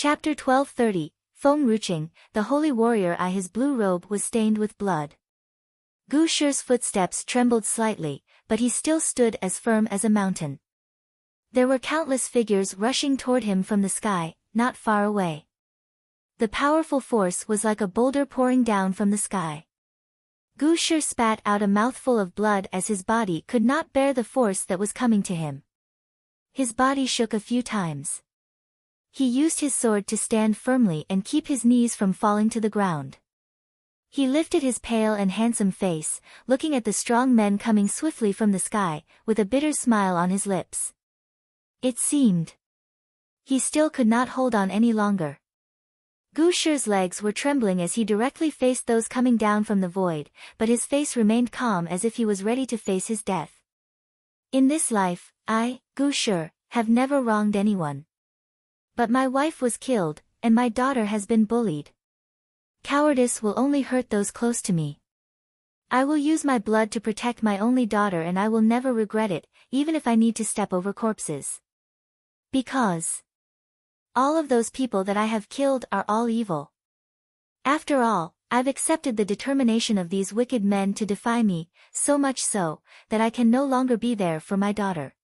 Chapter 1230, Enriching, the holy warrior his blue robe was stained with blood. Gu Shi's footsteps trembled slightly, but he still stood as firm as a mountain. There were countless figures rushing toward him from the sky, not far away. The powerful force was like a boulder pouring down from the sky. Gu Shi spat out a mouthful of blood as his body could not bear the force that was coming to him. His body shook a few times. He used his sword to stand firmly and keep his knees from falling to the ground. He lifted his pale and handsome face, looking at the strong men coming swiftly from the sky, with a bitter smile on his lips. It seemed he still could not hold on any longer. Gu Shi's legs were trembling as he directly faced those coming down from the void, but his face remained calm as if he was ready to face his death. In this life, I, Gu Shi, have never wronged anyone. But my wife was killed, and my daughter has been bullied. Cowardice will only hurt those close to me. I will use my blood to protect my only daughter, and I will never regret it, even if I need to step over corpses. Because all of those people that I have killed are all evil. After all, I've accepted the determination of these wicked men to defy me, so much so, that I can no longer be there for my daughter.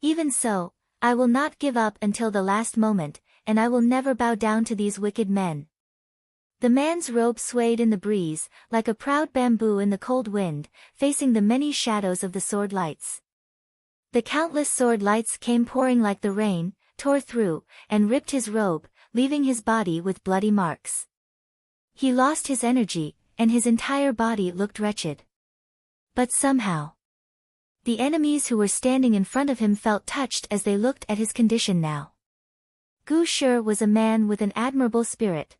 Even so, I will not give up until the last moment, and I will never bow down to these wicked men. The man's robe swayed in the breeze, like a proud bamboo in the cold wind, facing the many shadows of the sword lights. The countless sword lights came pouring like the rain, tore through, and ripped his robe, leaving his body with bloody marks. He lost his energy, and his entire body looked wretched. But somehow, the enemies who were standing in front of him felt touched as they looked at his condition now. Gu Shi was a man with an admirable spirit.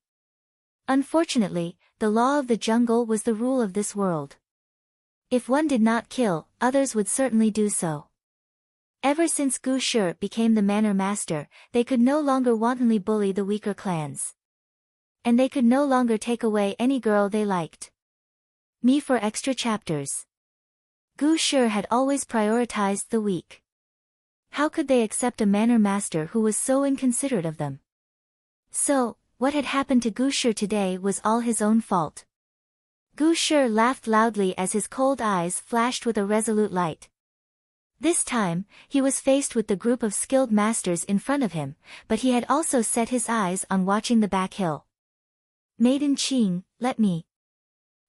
Unfortunately, the law of the jungle was the rule of this world. If one did not kill, others would certainly do so. Ever since Gu Shi became the manor master, they could no longer wantonly bully the weaker clans. And they could no longer take away any girl they liked. Me for extra chapters. Gu Shi had always prioritized the weak. How could they accept a manor master who was so inconsiderate of them? So, what had happened to Gu Shi today was all his own fault. Gu Shi laughed loudly as his cold eyes flashed with a resolute light. This time, he was faced with the group of skilled masters in front of him, but he had also set his eyes on watching the back hill. Maiden Qing, let me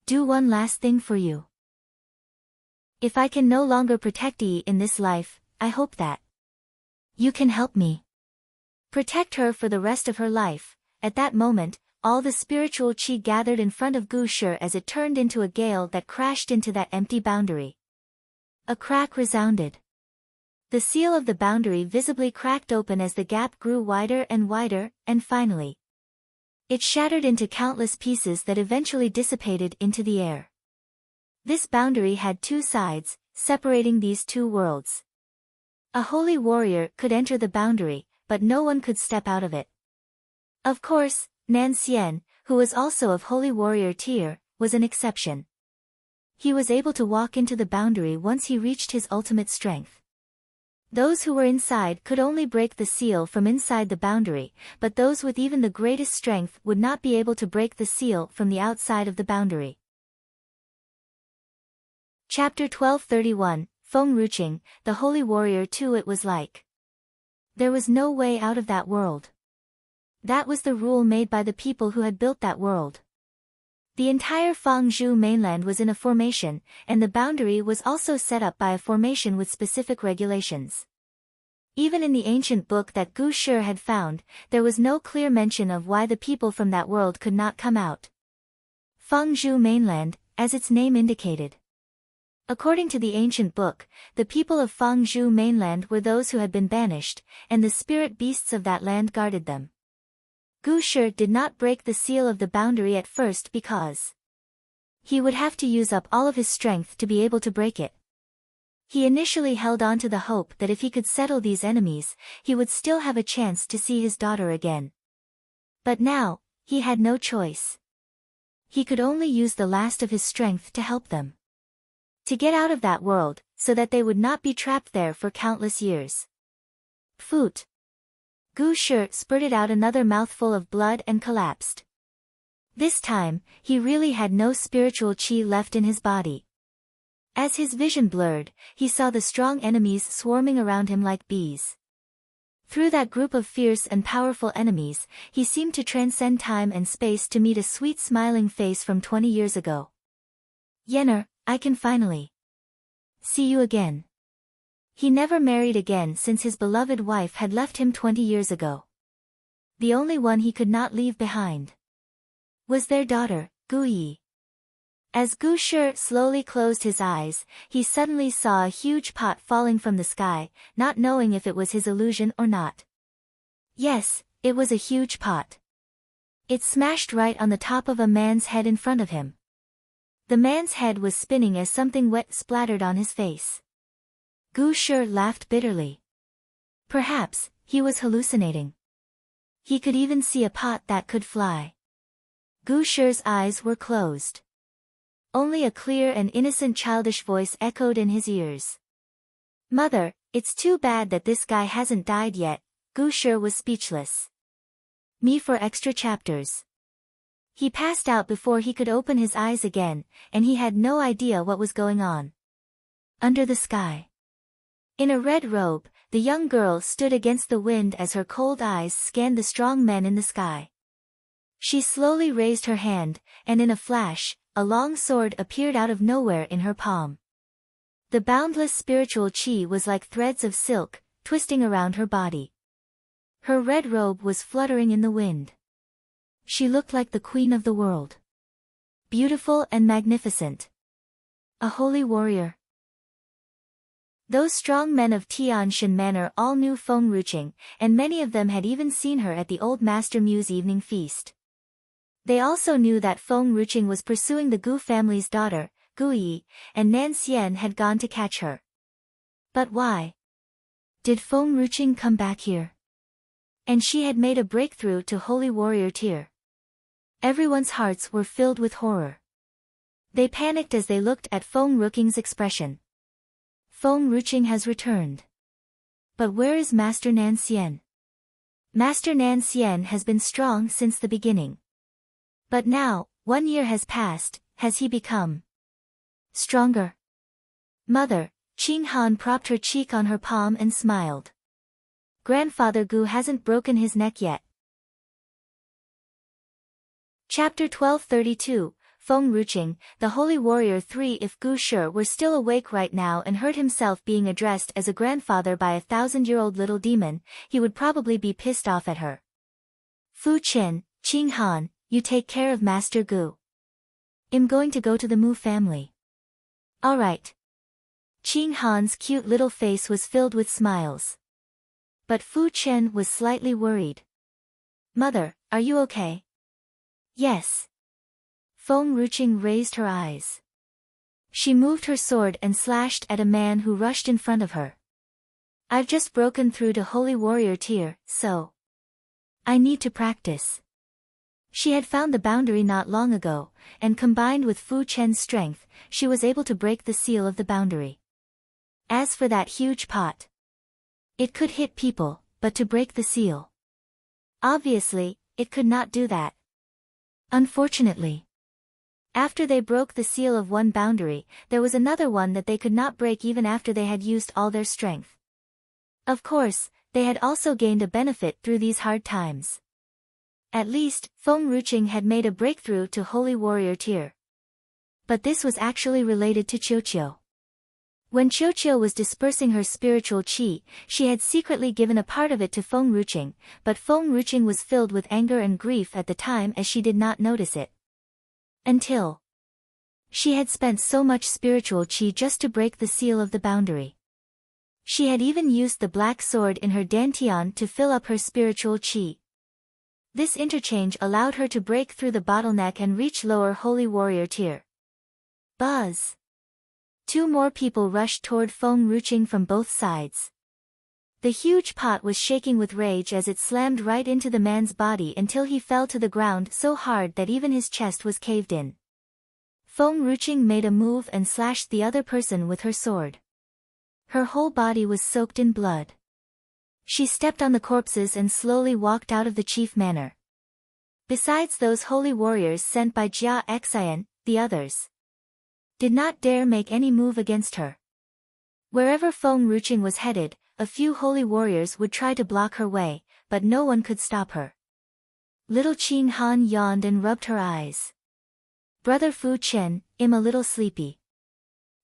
do one last thing for you. If I can no longer protect Yi in this life, I hope that you can help me protect her for the rest of her life. At that moment, all the spiritual qi gathered in front of Gu Shi as it turned into a gale that crashed into that empty boundary. A crack resounded. The seal of the boundary visibly cracked open as the gap grew wider, and finally, it shattered into countless pieces that eventually dissipated into the air. This boundary had two sides, separating these two worlds. A holy warrior could enter the boundary, but no one could step out of it. Of course, Nan Xian, who was also of holy warrior tier, was an exception. He was able to walk into the boundary once he reached his ultimate strength. Those who were inside could only break the seal from inside the boundary, but those with even the greatest strength would not be able to break the seal from the outside of the boundary. Chapter 1231, Enriching, the Holy Warrior 2. It was like there was no way out of that world. That was the rule made by the people who had built that world. The entire Fangzhou mainland was in a formation, and the boundary was also set up by a formation with specific regulations. Even in the ancient book that Gu Shi had found, there was no clear mention of why the people from that world could not come out. Fangzhou mainland, as its name indicated. According to the ancient book, the people of Fangzhou mainland were those who had been banished, and the spirit beasts of that land guarded them. Gu Shi did not break the seal of the boundary at first because he would have to use up all of his strength to be able to break it. He initially held on to the hope that if he could settle these enemies, he would still have a chance to see his daughter again. But now, he had no choice. He could only use the last of his strength to help them to get out of that world, so that they would not be trapped there for countless years. Foot. Gu Shi spurted out another mouthful of blood and collapsed. This time, he really had no spiritual qi left in his body. As his vision blurred, he saw the strong enemies swarming around him like bees. Through that group of fierce and powerful enemies, he seemed to transcend time and space to meet a sweet smiling face from 20 years ago. Yenner, I can finally see you again. He never married again since his beloved wife had left him 20 years ago. The only one he could not leave behind was their daughter, Gu Yi. As Gu Shi slowly closed his eyes, he suddenly saw a huge pot falling from the sky, not knowing if it was his illusion or not. Yes, it was a huge pot. It smashed right on the top of a man's head in front of him. The man's head was spinning as something wet splattered on his face. Gu Shi laughed bitterly. Perhaps, he was hallucinating. He could even see a pot that could fly. Gu Shi's eyes were closed. Only a clear and innocent childish voice echoed in his ears. Mother, it's too bad that this guy hasn't died yet. Gu Shi was speechless. Me for extra chapters. He passed out before he could open his eyes again, and he had no idea what was going on. Under the sky. In a red robe, the young girl stood against the wind as her cold eyes scanned the strong men in the sky. She slowly raised her hand, and in a flash, a long sword appeared out of nowhere in her palm. The boundless spiritual qi was like threads of silk, twisting around her body. Her red robe was fluttering in the wind. She looked like the queen of the world. Beautiful and magnificent. A holy warrior. Those strong men of Tianshan Manor all knew Feng Ruqing, and many of them had even seen her at the old Master Mu's evening feast. They also knew that Feng Ruqing was pursuing the Gu family's daughter, Gu Yi, and Nan Xian had gone to catch her. But why did Feng Ruqing come back here? And she had made a breakthrough to Holy Warrior tier. Everyone's hearts were filled with horror. They panicked as they looked at Feng Ruqing's expression. Feng Ruqing has returned. But where is Master Nan Xian? Master Nan Xian has been strong since the beginning. But now, 1 year has passed, has he become stronger? Mother, Qing Han propped her cheek on her palm and smiled. Grandfather Gu hasn't broken his neck yet. Chapter 1232, Feng Ruqing, the Holy Warrior 3. If Gu Shi were still awake right now and heard himself being addressed as a grandfather by a 1,000-year-old little demon, he would probably be pissed off at her. Fu Qin, Qing Han, you take care of Master Gu. I'm going to go to the Mu family. Alright. Qing Han's cute little face was filled with smiles. But Fu Qin was slightly worried. Mother, are you okay? Yes. Feng Ruqing raised her eyes. She moved her sword and slashed at a man who rushed in front of her. I've just broken through to Holy Warrior tier, so I need to practice. She had found the boundary not long ago, and combined with Fu Chen's strength, she was able to break the seal of the boundary. As for that huge pot, it could hit people, but to break the seal, obviously, it could not do that. Unfortunately, after they broke the seal of one boundary, there was another one that they could not break even after they had used all their strength. Of course, they had also gained a benefit through these hard times. At least, Feng Ruqing had made a breakthrough to Holy Warrior tier. But this was actually related to Qiuqiu. When Qiuqiu was dispersing her spiritual qi, she had secretly given a part of it to Feng Ruqing, but Feng Ruqing was filled with anger and grief at the time as she did not notice it. Until she had spent so much spiritual qi just to break the seal of the boundary. She had even used the black sword in her dantian to fill up her spiritual qi. This interchange allowed her to break through the bottleneck and reach lower Holy Warrior tier. Buzz! 2 more people rushed toward Feng Ruqing from both sides. The huge pot was shaking with rage as it slammed right into the man's body until he fell to the ground so hard that even his chest was caved in. Feng Ruqing made a move and slashed the other person with her sword. Her whole body was soaked in blood. She stepped on the corpses and slowly walked out of the chief manor. Besides those holy warriors sent by Jia Xian, the others did not dare make any move against her. Wherever Feng Ruqing was headed, a few holy warriors would try to block her way, but no one could stop her. Little Qing Han yawned and rubbed her eyes. Brother Fu Chen, I'm a little sleepy.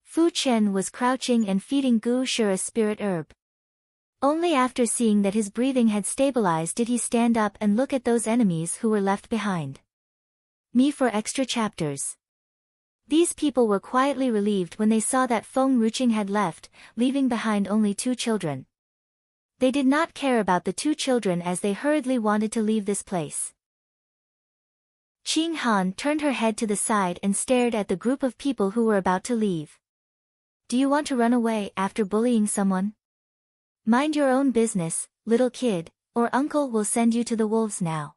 Fu Chen was crouching and feeding Gu Shi a spirit herb. Only after seeing that his breathing had stabilized did he stand up and look at those enemies who were left behind. Me for extra chapters. These people were quietly relieved when they saw that Feng Ruqing had left, leaving behind only 2 children. They did not care about the 2 children as they hurriedly wanted to leave this place. Qing Han turned her head to the side and stared at the group of people who were about to leave. Do you want to run away after bullying someone? Mind your own business, little kid, or uncle will send you to the wolves now.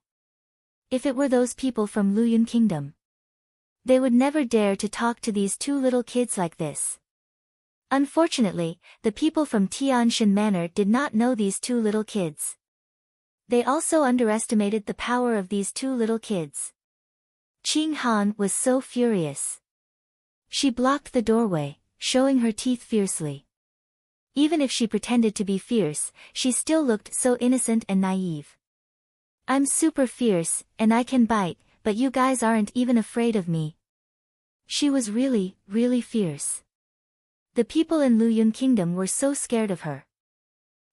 If it were those people from Luyun Kingdom, they would never dare to talk to these 2 little kids like this. Unfortunately, the people from Tianshan Manor did not know these 2 little kids. They also underestimated the power of these 2 little kids. Qing Han was so furious. She blocked the doorway, showing her teeth fiercely. Even if she pretended to be fierce, she still looked so innocent and naive. I'm super fierce, and I can bite, but you guys aren't even afraid of me. She was really, really fierce. The people in Luyun Kingdom were so scared of her.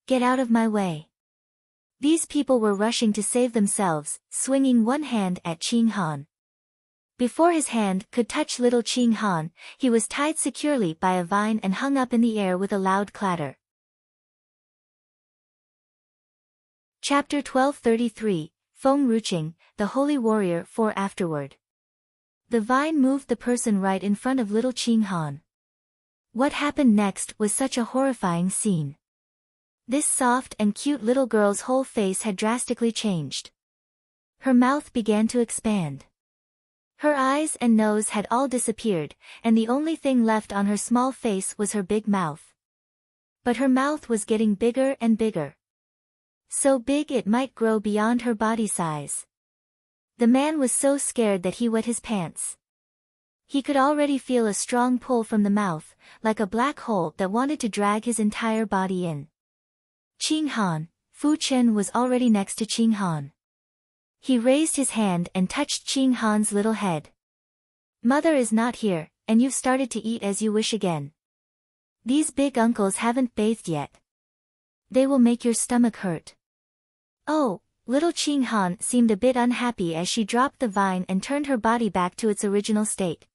Get out of my way. These people were rushing to save themselves, swinging one hand at Qing Han. Before his hand could touch little Qing Han, he was tied securely by a vine and hung up in the air with a loud clatter. Chapter 1233, Feng Ruqing, the Holy Warrior 4 afterward. The vine moved the person right in front of little Qing Han. What happened next was such a horrifying scene. This soft and cute little girl's whole face had drastically changed. Her mouth began to expand. Her eyes and nose had all disappeared, and the only thing left on her small face was her big mouth. But her mouth was getting bigger and bigger. So big it might grow beyond her body size. The man was so scared that he wet his pants. He could already feel a strong pull from the mouth, like a black hole that wanted to drag his entire body in. Qing Han, Fu Chen was already next to Qing Han. He raised his hand and touched Qing Han's little head. Mother is not here, and you've started to eat as you wish again. These big uncles haven't bathed yet. They will make your stomach hurt. Oh, little Qing Han seemed a bit unhappy as she dropped the vine and turned her body back to its original state.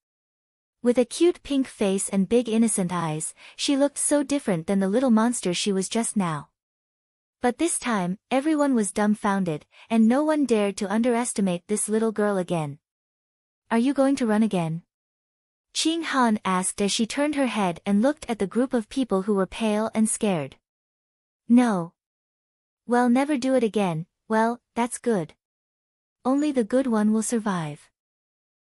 With a cute pink face and big innocent eyes, she looked so different than the little monster she was just now. But this time, everyone was dumbfounded, and no one dared to underestimate this little girl again. Are you going to run again? Qing Han asked as she turned her head and looked at the group of people who were pale and scared. No. Well, never do it again. Well, that's good. Only the good one will survive.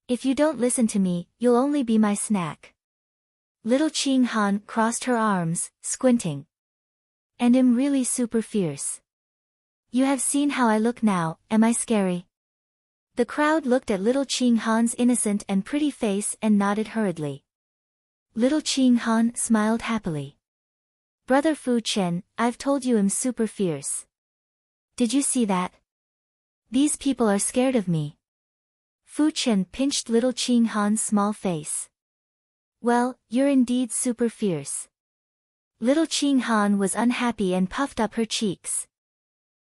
If you don't listen to me, you'll only be my snack. Little Qing Han crossed her arms, squinting. And I'm really super fierce. You have seen how I look now, am I scary? The crowd looked at little Qing Han's innocent and pretty face and nodded hurriedly. Little Qing Han smiled happily. Brother Fu Chen, I've told you I'm super fierce. Did you see that? These people are scared of me. Fu Chen pinched little Qing Han's small face. Well, you're indeed super fierce. Little Qing Han was unhappy and puffed up her cheeks.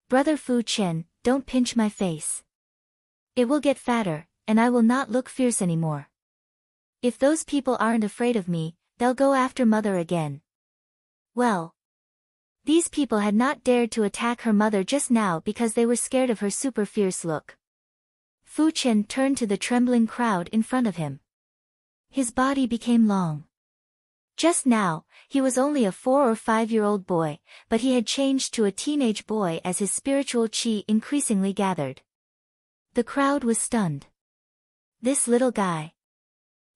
Brother Fu Chen, don't pinch my face. It will get fatter, and I will not look fierce anymore. If those people aren't afraid of me, they'll go after mother again. Well, these people had not dared to attack her mother just now because they were scared of her super fierce look. Fu Chen turned to the trembling crowd in front of him. His body became long. Just now, he was only a 4 or 5-year-old boy, but he had changed to a teenage boy as his spiritual qi increasingly gathered. The crowd was stunned. This little guy.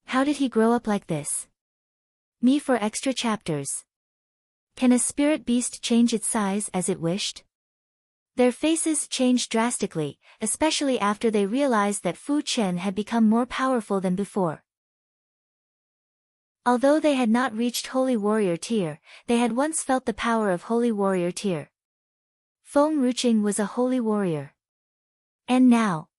How did he grow up like this? Me for extra chapters. Can a spirit beast change its size as it wished? Their faces changed drastically, especially after they realized that Fu Chen had become more powerful than before. Although they had not reached Holy Warrior tier, they had once felt the power of Holy Warrior tier. Feng Ruqing was a Holy Warrior. And now,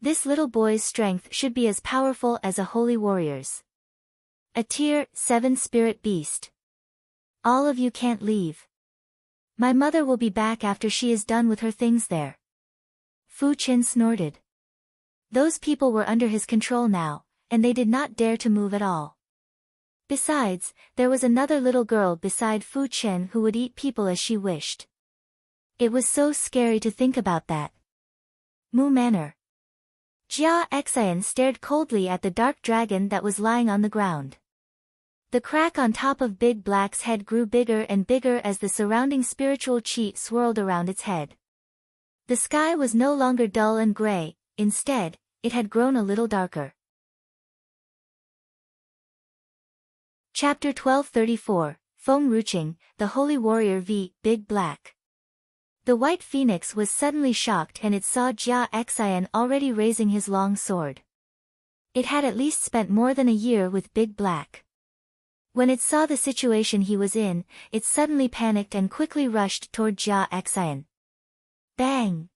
this little boy's strength should be as powerful as a Holy Warrior's. A tier 7 spirit beast. All of you can't leave. My mother will be back after she is done with her things there. Fu Chen snorted. Those people were under his control now, and they did not dare to move at all. Besides, there was another little girl beside Fu Chen who would eat people as she wished. It was so scary to think about that. Mu Manor. Jia Xian stared coldly at the dark dragon that was lying on the ground. The crack on top of Big Black's head grew bigger and bigger as the surrounding spiritual chi swirled around its head. The sky was no longer dull and gray, instead, it had grown a little darker. Chapter 1234, Feng Ruqing, the Holy Warrior v. Big Black. The White Phoenix was suddenly shocked and it saw Jia Xian already raising his long sword. It had at least spent more than a year with Big Black. When it saw the situation he was in, it suddenly panicked and quickly rushed toward Jia Xian. Bang!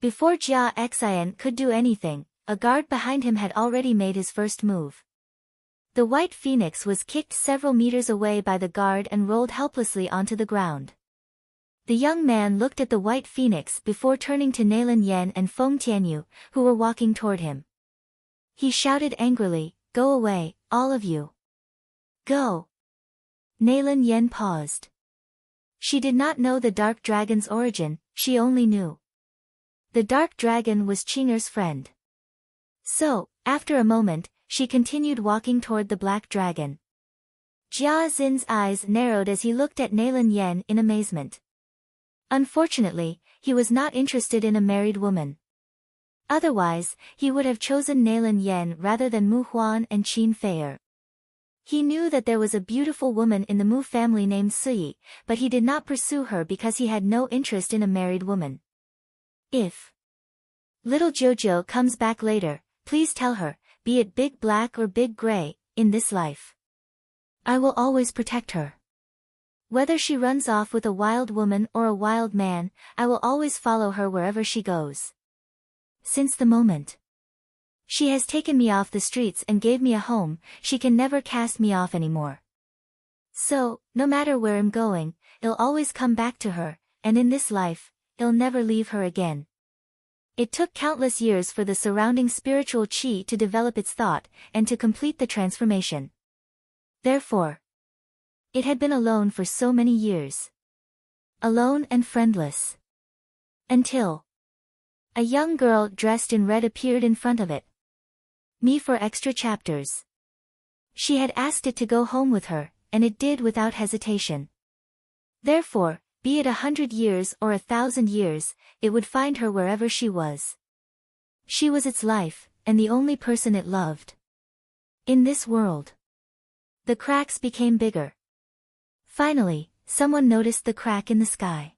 Before Jia Xian could do anything, a guard behind him had already made his first move. The White Phoenix was kicked several meters away by the guard and rolled helplessly onto the ground. The young man looked at the White Phoenix before turning to Nalin Yan and Feng Tianyu, who were walking toward him. He shouted angrily, "Go away, all of you! Go!" Nalin Yan paused. She did not know the Dark Dragon's origin, she only knew the Dark Dragon was Qing'er's friend. So, after a moment, she continued walking toward the Black Dragon. Jia Xin's eyes narrowed as he looked at Nalin Yan in amazement. Unfortunately, he was not interested in a married woman. Otherwise, he would have chosen Nalin Yan rather than Mu Huan and Qin Fei'er. He knew that there was a beautiful woman in the Mu family named Suyi, but he did not pursue her because he had no interest in a married woman. If little Jojo comes back later, please tell her, be it Big Black or Big Gray, in this life, I will always protect her. Whether she runs off with a wild woman or a wild man, I will always follow her wherever she goes. Since the moment she has taken me off the streets and gave me a home, she can never cast me off anymore. So, no matter where I'm going, I'll always come back to her, and in this life, I'll never leave her again. It took countless years for the surrounding spiritual chi to develop its thought, and to complete the transformation. Therefore, it had been alone for so many years. Alone and friendless. Until a young girl dressed in red appeared in front of it. Me for extra chapters. She had asked it to go home with her, and it did without hesitation. Therefore, be it 100 years or 1,000 years, it would find her wherever she was. She was its life, and the only person it loved. In this world, the cracks became bigger. Finally, someone noticed the crack in the sky.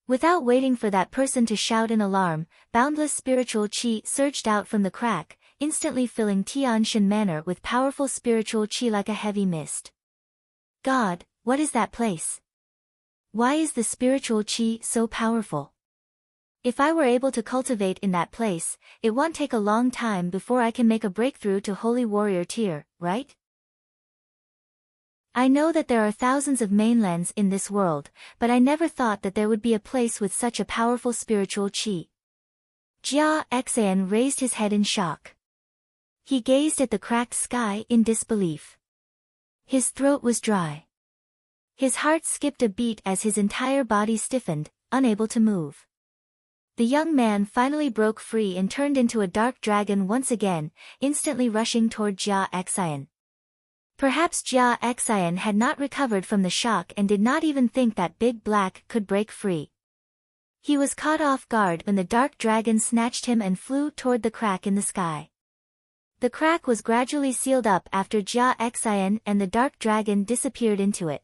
Without waiting for that person to shout in alarm, boundless spiritual chi surged out from the crack, instantly filling Tianshan Manor with powerful spiritual chi like a heavy mist. God, what is that place? Why is the spiritual chi so powerful? If I were able to cultivate in that place, it won't take a long time before I can make a breakthrough to Holy Warrior tier, right? I know that there are thousands of mainlands in this world, but I never thought that there would be a place with such a powerful spiritual chi. Jia Xian raised his head in shock. He gazed at the cracked sky in disbelief. His throat was dry. His heart skipped a beat as his entire body stiffened, unable to move. The young man finally broke free and turned into a dark dragon once again, instantly rushing toward Jia Xian. Perhaps Jia Xian had not recovered from the shock and did not even think that Big Black could break free. He was caught off guard when the dark dragon snatched him and flew toward the crack in the sky. The crack was gradually sealed up after Jia Xian and the dark dragon disappeared into it.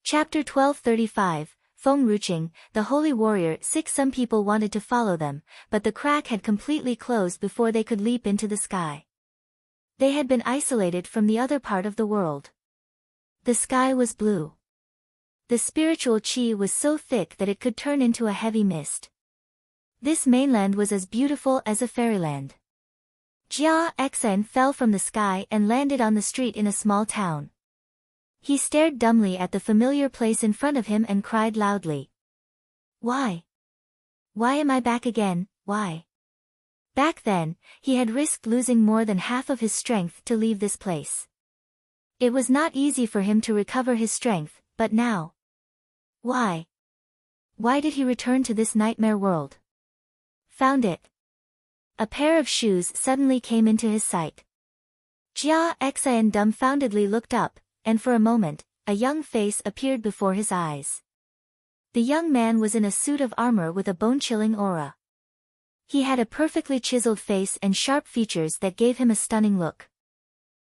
Chapter 1235, Feng Ruching, the Holy Warrior 6. Some people wanted to follow them, but the crack had completely closed before they could leap into the sky. They had been isolated from the other part of the world. The sky was blue. The spiritual qi was so thick that it could turn into a heavy mist. This mainland was as beautiful as a fairyland. Jia Xen fell from the sky and landed on the street in a small town. He stared dumbly at the familiar place in front of him and cried loudly. Why? Why am I back again, why? Back then, he had risked losing more than half of his strength to leave this place. It was not easy for him to recover his strength, but now. Why? Why did he return to this nightmare world? Found it. A pair of shoes suddenly came into his sight. Jia Xen dumbfoundedly looked up, and for a moment, a young face appeared before his eyes. The young man was in a suit of armor with a bone-chilling aura. He had a perfectly chiseled face and sharp features that gave him a stunning look.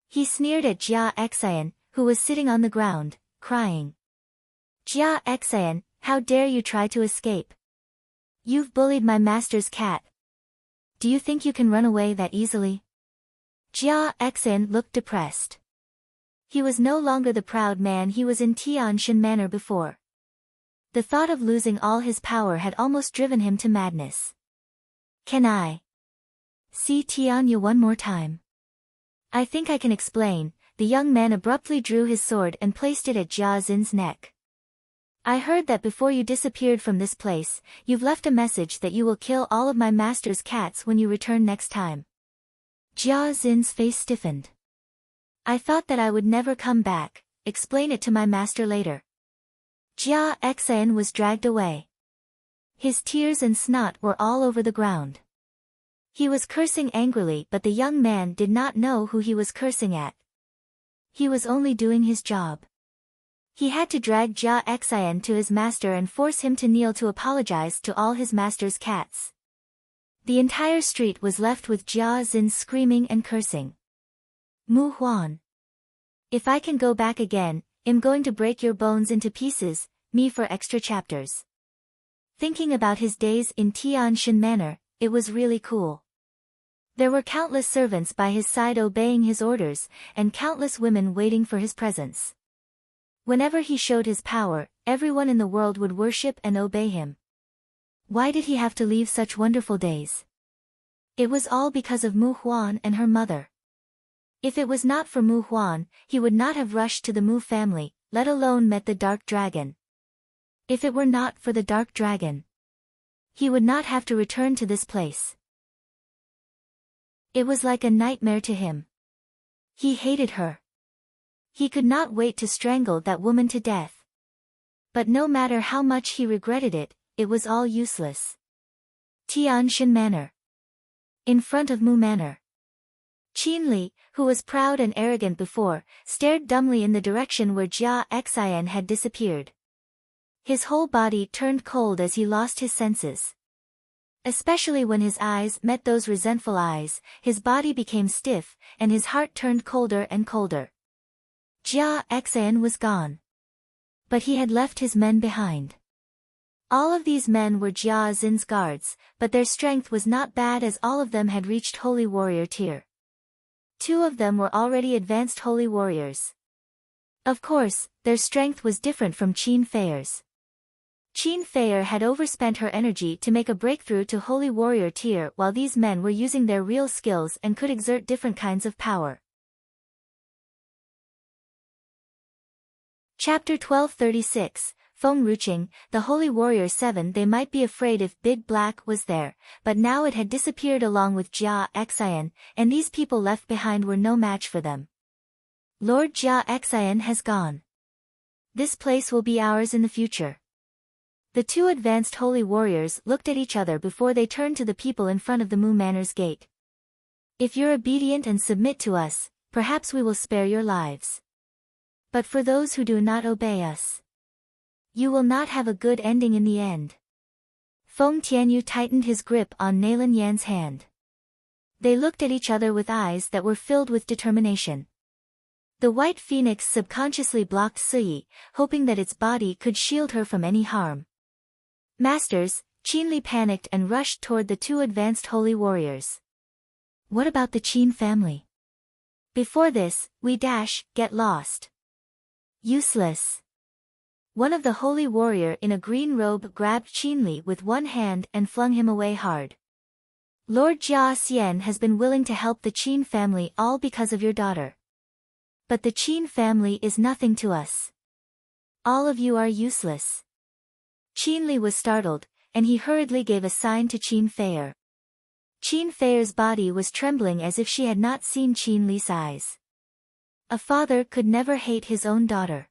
He sneered at Jia Xen, who was sitting on the ground, crying. Jia Xen, how dare you try to escape? You've bullied my master's cat. Do you think you can run away that easily? Jia Xen looked depressed. He was no longer the proud man he was in Tianshan Manor before. The thought of losing all his power had almost driven him to madness. Can I see Tianya one more time? I think I can explain. The young man abruptly drew his sword and placed it at Jia Xin's neck. I heard that before you disappeared from this place, you've left a message that you will kill all of my master's cats when you return next time. Jia Xin's face stiffened. I thought that I would never come back, explain it to my master later. Jia Xen was dragged away. His tears and snot were all over the ground. He was cursing angrily, but the young man did not know who he was cursing at. He was only doing his job. He had to drag Jia Xen to his master and force him to kneel to apologize to all his master's cats. The entire street was left with Jia Xin screaming and cursing. Mu Huan. If I can go back again, I'm going to break your bones into pieces, me for extra chapters. Thinking about his days in Tianshan Manor, it was really cool. There were countless servants by his side obeying his orders, and countless women waiting for his presence. Whenever he showed his power, everyone in the world would worship and obey him. Why did he have to leave such wonderful days? It was all because of Mu Huan and her mother. If it was not for Mu Huan, he would not have rushed to the Mu family, let alone met the Dark Dragon. If it were not for the Dark Dragon, he would not have to return to this place. It was like a nightmare to him. He hated her. He could not wait to strangle that woman to death. But no matter how much he regretted it, it was all useless. Tianshan Manor. In front of Mu Manor. Qin Li, who was proud and arrogant before, stared dumbly in the direction where Jia Xen had disappeared. His whole body turned cold as he lost his senses. Especially when his eyes met those resentful eyes, his body became stiff, and his heart turned colder and colder. Jia Xen was gone. But he had left his men behind. All of these men were Jia Xin's guards, but their strength was not bad as all of them had reached Holy Warrior tier. 2 of them were already advanced Holy Warriors. Of course, their strength was different from Qin Fei's. Qin Fei had overspent her energy to make a breakthrough to Holy Warrior tier, while these men were using their real skills and could exert different kinds of power. Chapter 1236, Feng Ruching, the Holy Warrior 7. They might be afraid if Big Black was there, but now it had disappeared along with Jia Xen, and these people left behind were no match for them. Lord Jia Xen has gone. This place will be ours in the future. The 2 advanced Holy Warriors looked at each other before they turned to the people in front of the Mu Manor's gate. If you're obedient and submit to us, perhaps we will spare your lives. But for those who do not obey us, you will not have a good ending in the end. Feng Tianyu tightened his grip on Nalan Yan's hand. They looked at each other with eyes that were filled with determination. The white phoenix subconsciously blocked Suyi, hoping that its body could shield her from any harm. Masters, Qinli panicked and rushed toward the two advanced holy warriors. What about the Qin family? Before this, get lost. Useless. One of the holy warrior in a green robe grabbed Qinli with one hand and flung him away hard. Lord Jia Xian has been willing to help the Qin family all because of your daughter. But the Qin family is nothing to us. All of you are useless. Qinli was startled, and he hurriedly gave a sign to Qin Feier. Qin Feier's body was trembling as if she had not seen Qinli's eyes. A father could never hate his own daughter.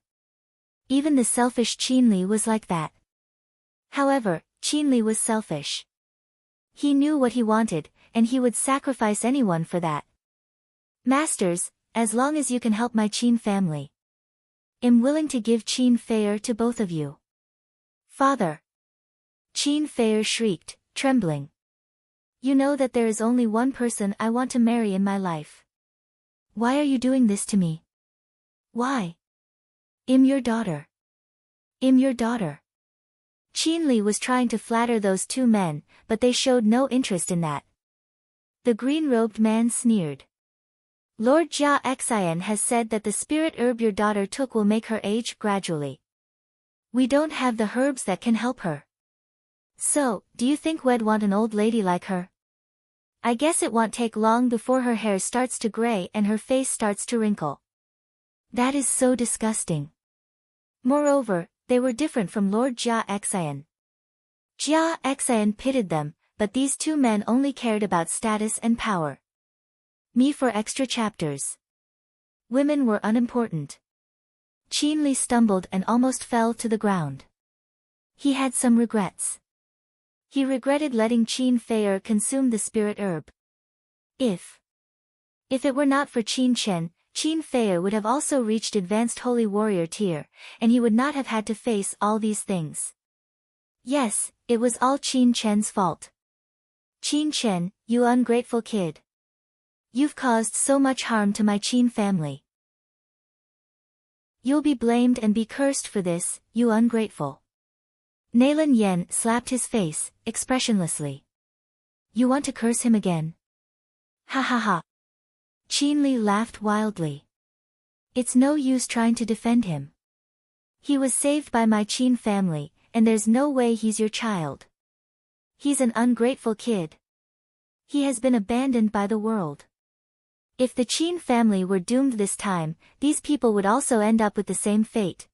Even the selfish Qinli was like that. However, Qinli was selfish. He knew what he wanted, and he would sacrifice anyone for that. Masters, as long as you can help my Qin family, I'm willing to give Qin Feier to both of you. Father! Qin Feier shrieked, trembling. You know that there is only one person I want to marry in my life. Why are you doing this to me? Why? I'm your daughter. I'm your daughter. Qinli was trying to flatter those two men, but they showed no interest in that. The green-robed man sneered. Lord Jia Xian has said that the spirit herb your daughter took will make her age gradually. We don't have the herbs that can help her. So, do you think we'd want an old lady like her? I guess it won't take long before her hair starts to gray and her face starts to wrinkle. That is so disgusting. Moreover, they were different from Lord Jia Xian. Jia Xian pitied them, but these two men only cared about status and power. Me for extra chapters. Women were unimportant. Qinli stumbled and almost fell to the ground. He had some regrets. He regretted letting Qin Feier consume the spirit herb. If it were not for Qin Chen, Qin Feier would have also reached advanced holy warrior tier, and he would not have had to face all these things. Yes, it was all Qin Chen's fault. Qin Chen, you ungrateful kid. You've caused so much harm to my Qin family. You'll be blamed and be cursed for this, you ungrateful. Nailan Yen slapped his face, expressionlessly. You want to curse him again? Ha ha ha. Qinli laughed wildly. It's no use trying to defend him. He was saved by my Qin family, and there's no way he's your child. He's an ungrateful kid. He has been abandoned by the world. If the Qin family were doomed this time, these people would also end up with the same fate.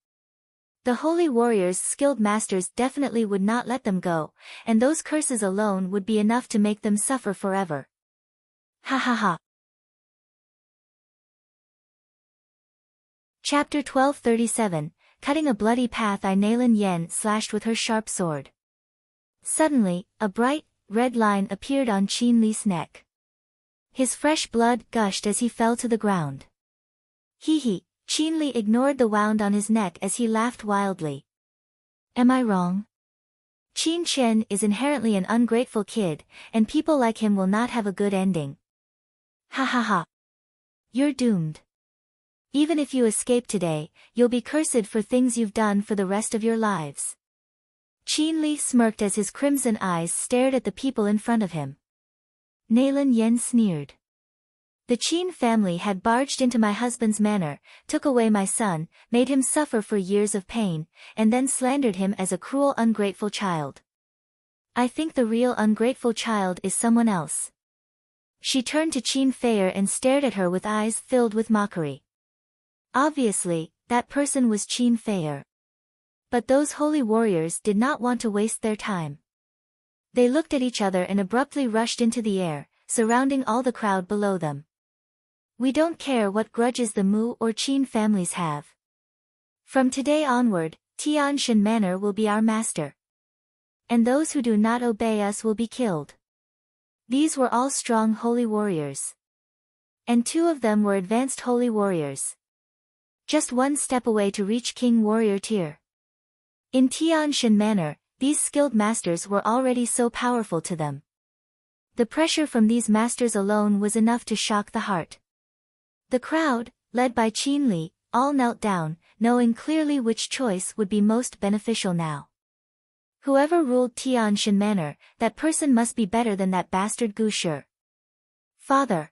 The holy warriors' skilled masters definitely would not let them go, and those curses alone would be enough to make them suffer forever. Ha ha ha. Chapter 1237, Cutting a Bloody Path. Nailan Yen slashed with her sharp sword. Suddenly, a bright, red line appeared on Qinli's neck. His fresh blood gushed as he fell to the ground. Hee. Qinli ignored the wound on his neck as he laughed wildly. Am I wrong? Qin Chen is inherently an ungrateful kid, and people like him will not have a good ending. Ha ha ha. You're doomed. Even if you escape today, you'll be cursed for things you've done for the rest of your lives. Qinli smirked as his crimson eyes stared at the people in front of him. Nailan Yen sneered. The Qin family had barged into my husband's manor, took away my son, made him suffer for years of pain, and then slandered him as a cruel ungrateful child. I think the real ungrateful child is someone else. She turned to Qin Feier and stared at her with eyes filled with mockery. Obviously, that person was Qin Feier. But those holy warriors did not want to waste their time. They looked at each other and abruptly rushed into the air, surrounding all the crowd below them. We don't care what grudges the Mu or Qin families have. From today onward, Tianshan Manor will be our master. And those who do not obey us will be killed. These were all strong holy warriors. And two of them were advanced holy warriors. Just one step away to reach King Warrior tier. In Tianshan Manor, these skilled masters were already so powerful to them. The pressure from these masters alone was enough to shock the heart. The crowd, led by Qin Li, all knelt down, knowing clearly which choice would be most beneficial now. Whoever ruled Tianshan Manor, that person must be better than that bastard Gu Shi. Father.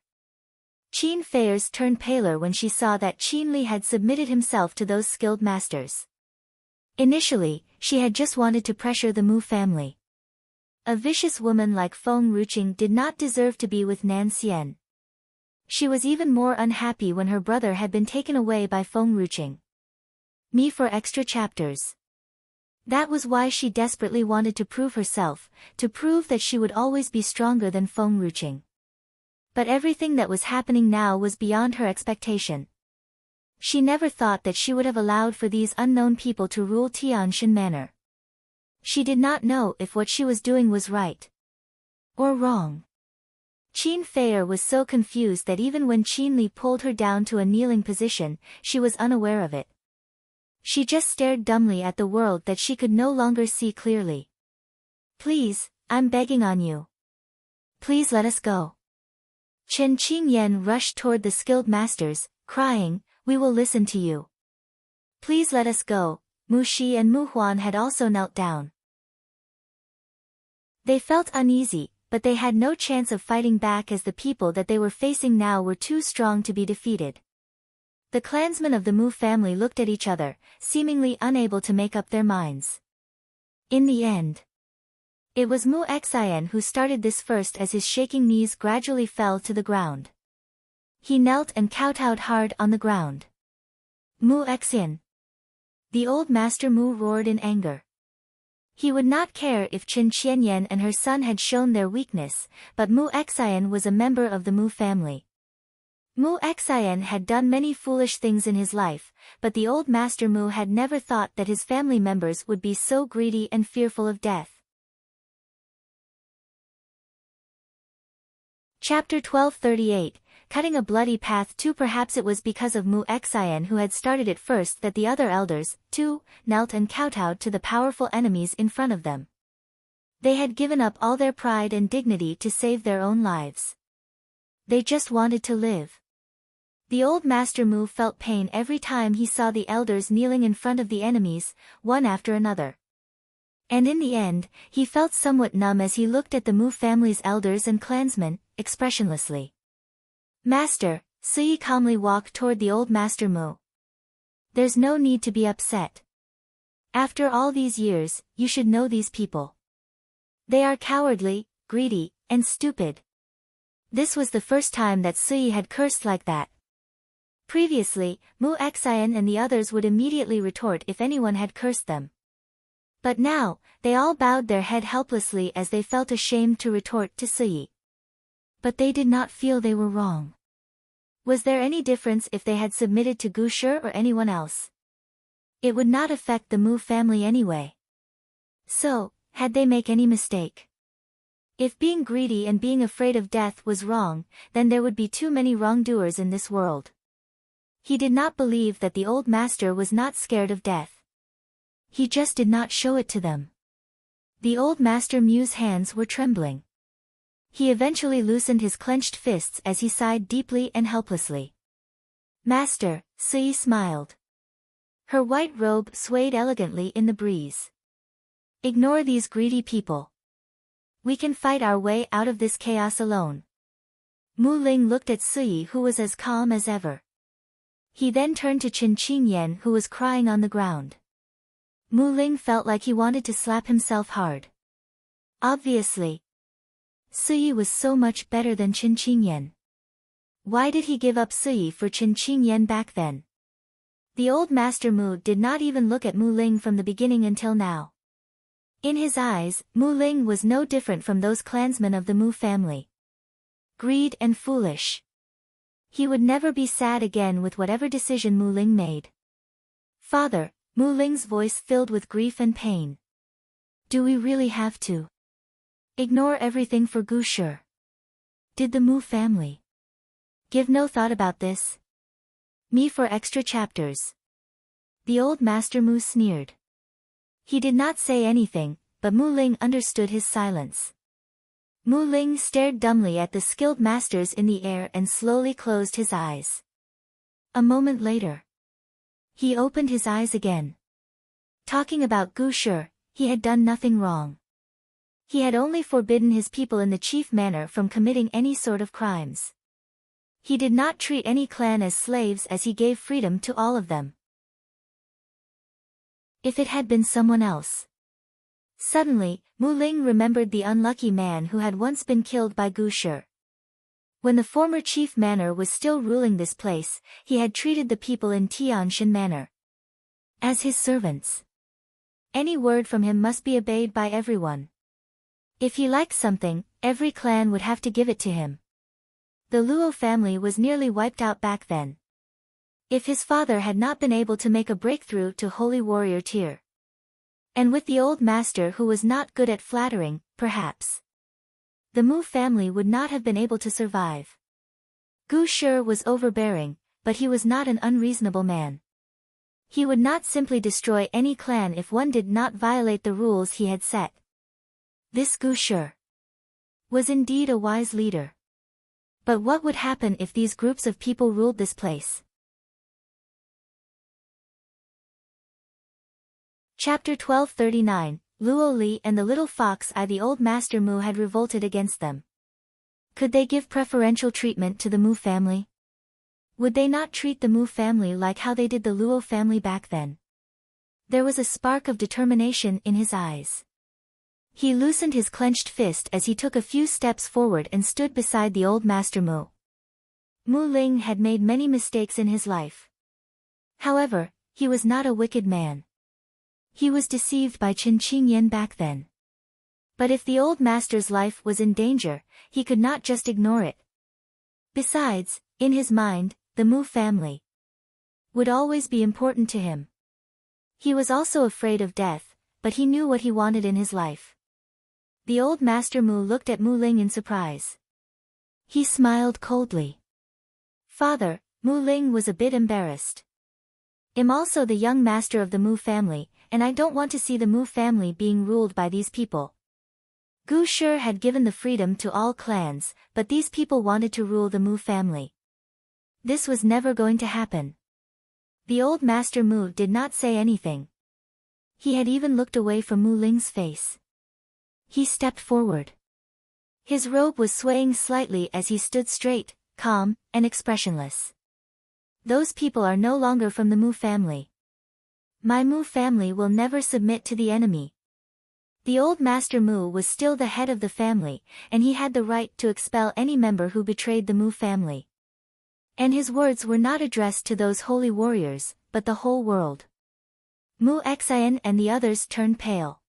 Qin Fei's turned paler when she saw that Qin Li had submitted himself to those skilled masters. Initially, she had just wanted to pressure the Mu family. A vicious woman like Feng Ruqing did not deserve to be with Nan Xian. She was even more unhappy when her brother had been taken away by Feng Ruqing. Me for extra chapters. That was why she desperately wanted to prove herself, to prove that she would always be stronger than Feng Ruqing. But everything that was happening now was beyond her expectation. She never thought that she would have allowed for these unknown people to rule Tianshan Manor. She did not know if what she was doing was right or wrong. Qin Fei was so confused that even when Qin Li pulled her down to a kneeling position, she was unaware of it. She just stared dumbly at the world that she could no longer see clearly. Please, I'm begging on you. Please let us go. Chen Qingyan rushed toward the skilled masters, crying, we will listen to you. Please let us go. Mu Shi and Mu Huan had also knelt down. They felt uneasy, but they had no chance of fighting back as the people that they were facing now were too strong to be defeated. The clansmen of the Mu family looked at each other, seemingly unable to make up their minds. In the end, it was Mu Xian who started this first as his shaking knees gradually fell to the ground. He knelt and kowtowed hard on the ground. Mu Xian. The old master Mu roared in anger. He would not care if Qin Qianyan and her son had shown their weakness, but Mu Xian was a member of the Mu family. Mu Xian had done many foolish things in his life, but the old master Mu had never thought that his family members would be so greedy and fearful of death. Chapter 1238, Cutting a Bloody Path to Perhaps it was because of Mu Xian who had started it first that the other elders, too, knelt and kowtowed to the powerful enemies in front of them. They had given up all their pride and dignity to save their own lives. They just wanted to live. The old master Mu felt pain every time he saw the elders kneeling in front of the enemies, one after another. And in the end, he felt somewhat numb as he looked at the Mu family's elders and clansmen, expressionlessly. Master, Sui calmly walked toward the old master Mu. There's no need to be upset. After all these years, you should know these people. They are cowardly, greedy, and stupid. This was the first time that Sui had cursed like that. Previously, Mu Xian and the others would immediately retort if anyone had cursed them. But now, they all bowed their head helplessly as they felt ashamed to retort to Sui. But they did not feel they were wrong. Was there any difference if they had submitted to Gu Shi or anyone else? It would not affect the Mu family anyway. So, had they make any mistake? If being greedy and being afraid of death was wrong, then there would be too many wrongdoers in this world. He did not believe that the old master was not scared of death. He just did not show it to them. The old master Mu's hands were trembling. He eventually loosened his clenched fists as he sighed deeply and helplessly. Master, Sui smiled. Her white robe swayed elegantly in the breeze. Ignore these greedy people. We can fight our way out of this chaos alone. Mu Ling looked at Sui who was as calm as ever. He then turned to Qin Qingyan who was crying on the ground. Mu Ling felt like he wanted to slap himself hard. Obviously. Sui was so much better than Qin Qingyan. Why did he give up Sui for Qin Qingyan back then? The old master Mu did not even look at Mu Ling from the beginning until now. In his eyes, Mu Ling was no different from those clansmen of the Mu family. Greed and foolish. He would never be sad again with whatever decision Mu Ling made. Father, Mu Ling's voice filled with grief and pain. Do we really have to ignore everything for Gu Shi? Did the Mu family give no thought about this? Me for extra chapters. The old master Mu sneered. He did not say anything, but Mu Ling understood his silence. Mu Ling stared dumbly at the skilled masters in the air and slowly closed his eyes. A moment later, he opened his eyes again. Talking about Gu Shi, he had done nothing wrong. He had only forbidden his people in the chief manner from committing any sort of crimes. He did not treat any clan as slaves as he gave freedom to all of them. If it had been someone else. Suddenly, Mu Ling remembered the unlucky man who had once been killed by Gu Shi. When the former chief manor was still ruling this place, he had treated the people in Tianshan manor as his servants. Any word from him must be obeyed by everyone. If he liked something, every clan would have to give it to him. The Luo family was nearly wiped out back then. If his father had not been able to make a breakthrough to Holy Warrior tier. And with the old master who was not good at flattering, perhaps the Mu family would not have been able to survive. Gu Shi was overbearing, but he was not an unreasonable man. He would not simply destroy any clan if one did not violate the rules he had set. This Gu Shi was indeed a wise leader. But what would happen if these groups of people ruled this place? Chapter 1239, Luo Li and the little fox the old master Mu had revolted against them. Could they give preferential treatment to the Mu family? Would they not treat the Mu family like how they did the Luo family back then? There was a spark of determination in his eyes. He loosened his clenched fist as he took a few steps forward and stood beside the old master Mu. Mu Ling had made many mistakes in his life. However, he was not a wicked man. He was deceived by Chen Qingyan back then. But if the old master's life was in danger, he could not just ignore it. Besides, in his mind, the Mu family would always be important to him. He was also afraid of death, but he knew what he wanted in his life. The old master Mu looked at Mu Ling in surprise. He smiled coldly. Father, Mu Ling was a bit embarrassed. I'm also the young master of the Mu family, and I don't want to see the Mu family being ruled by these people. Gu Shi had given the freedom to all clans, but these people wanted to rule the Mu family. This was never going to happen. The old master Mu did not say anything. He had even looked away from Mu Ling's face. He stepped forward. His robe was swaying slightly as he stood straight, calm, and expressionless. Those people are no longer from the Mu family. My Mu family will never submit to the enemy. The old master Mu was still the head of the family, and he had the right to expel any member who betrayed the Mu family. And his words were not addressed to those holy warriors, but the whole world. Mu Xian and the others turned pale.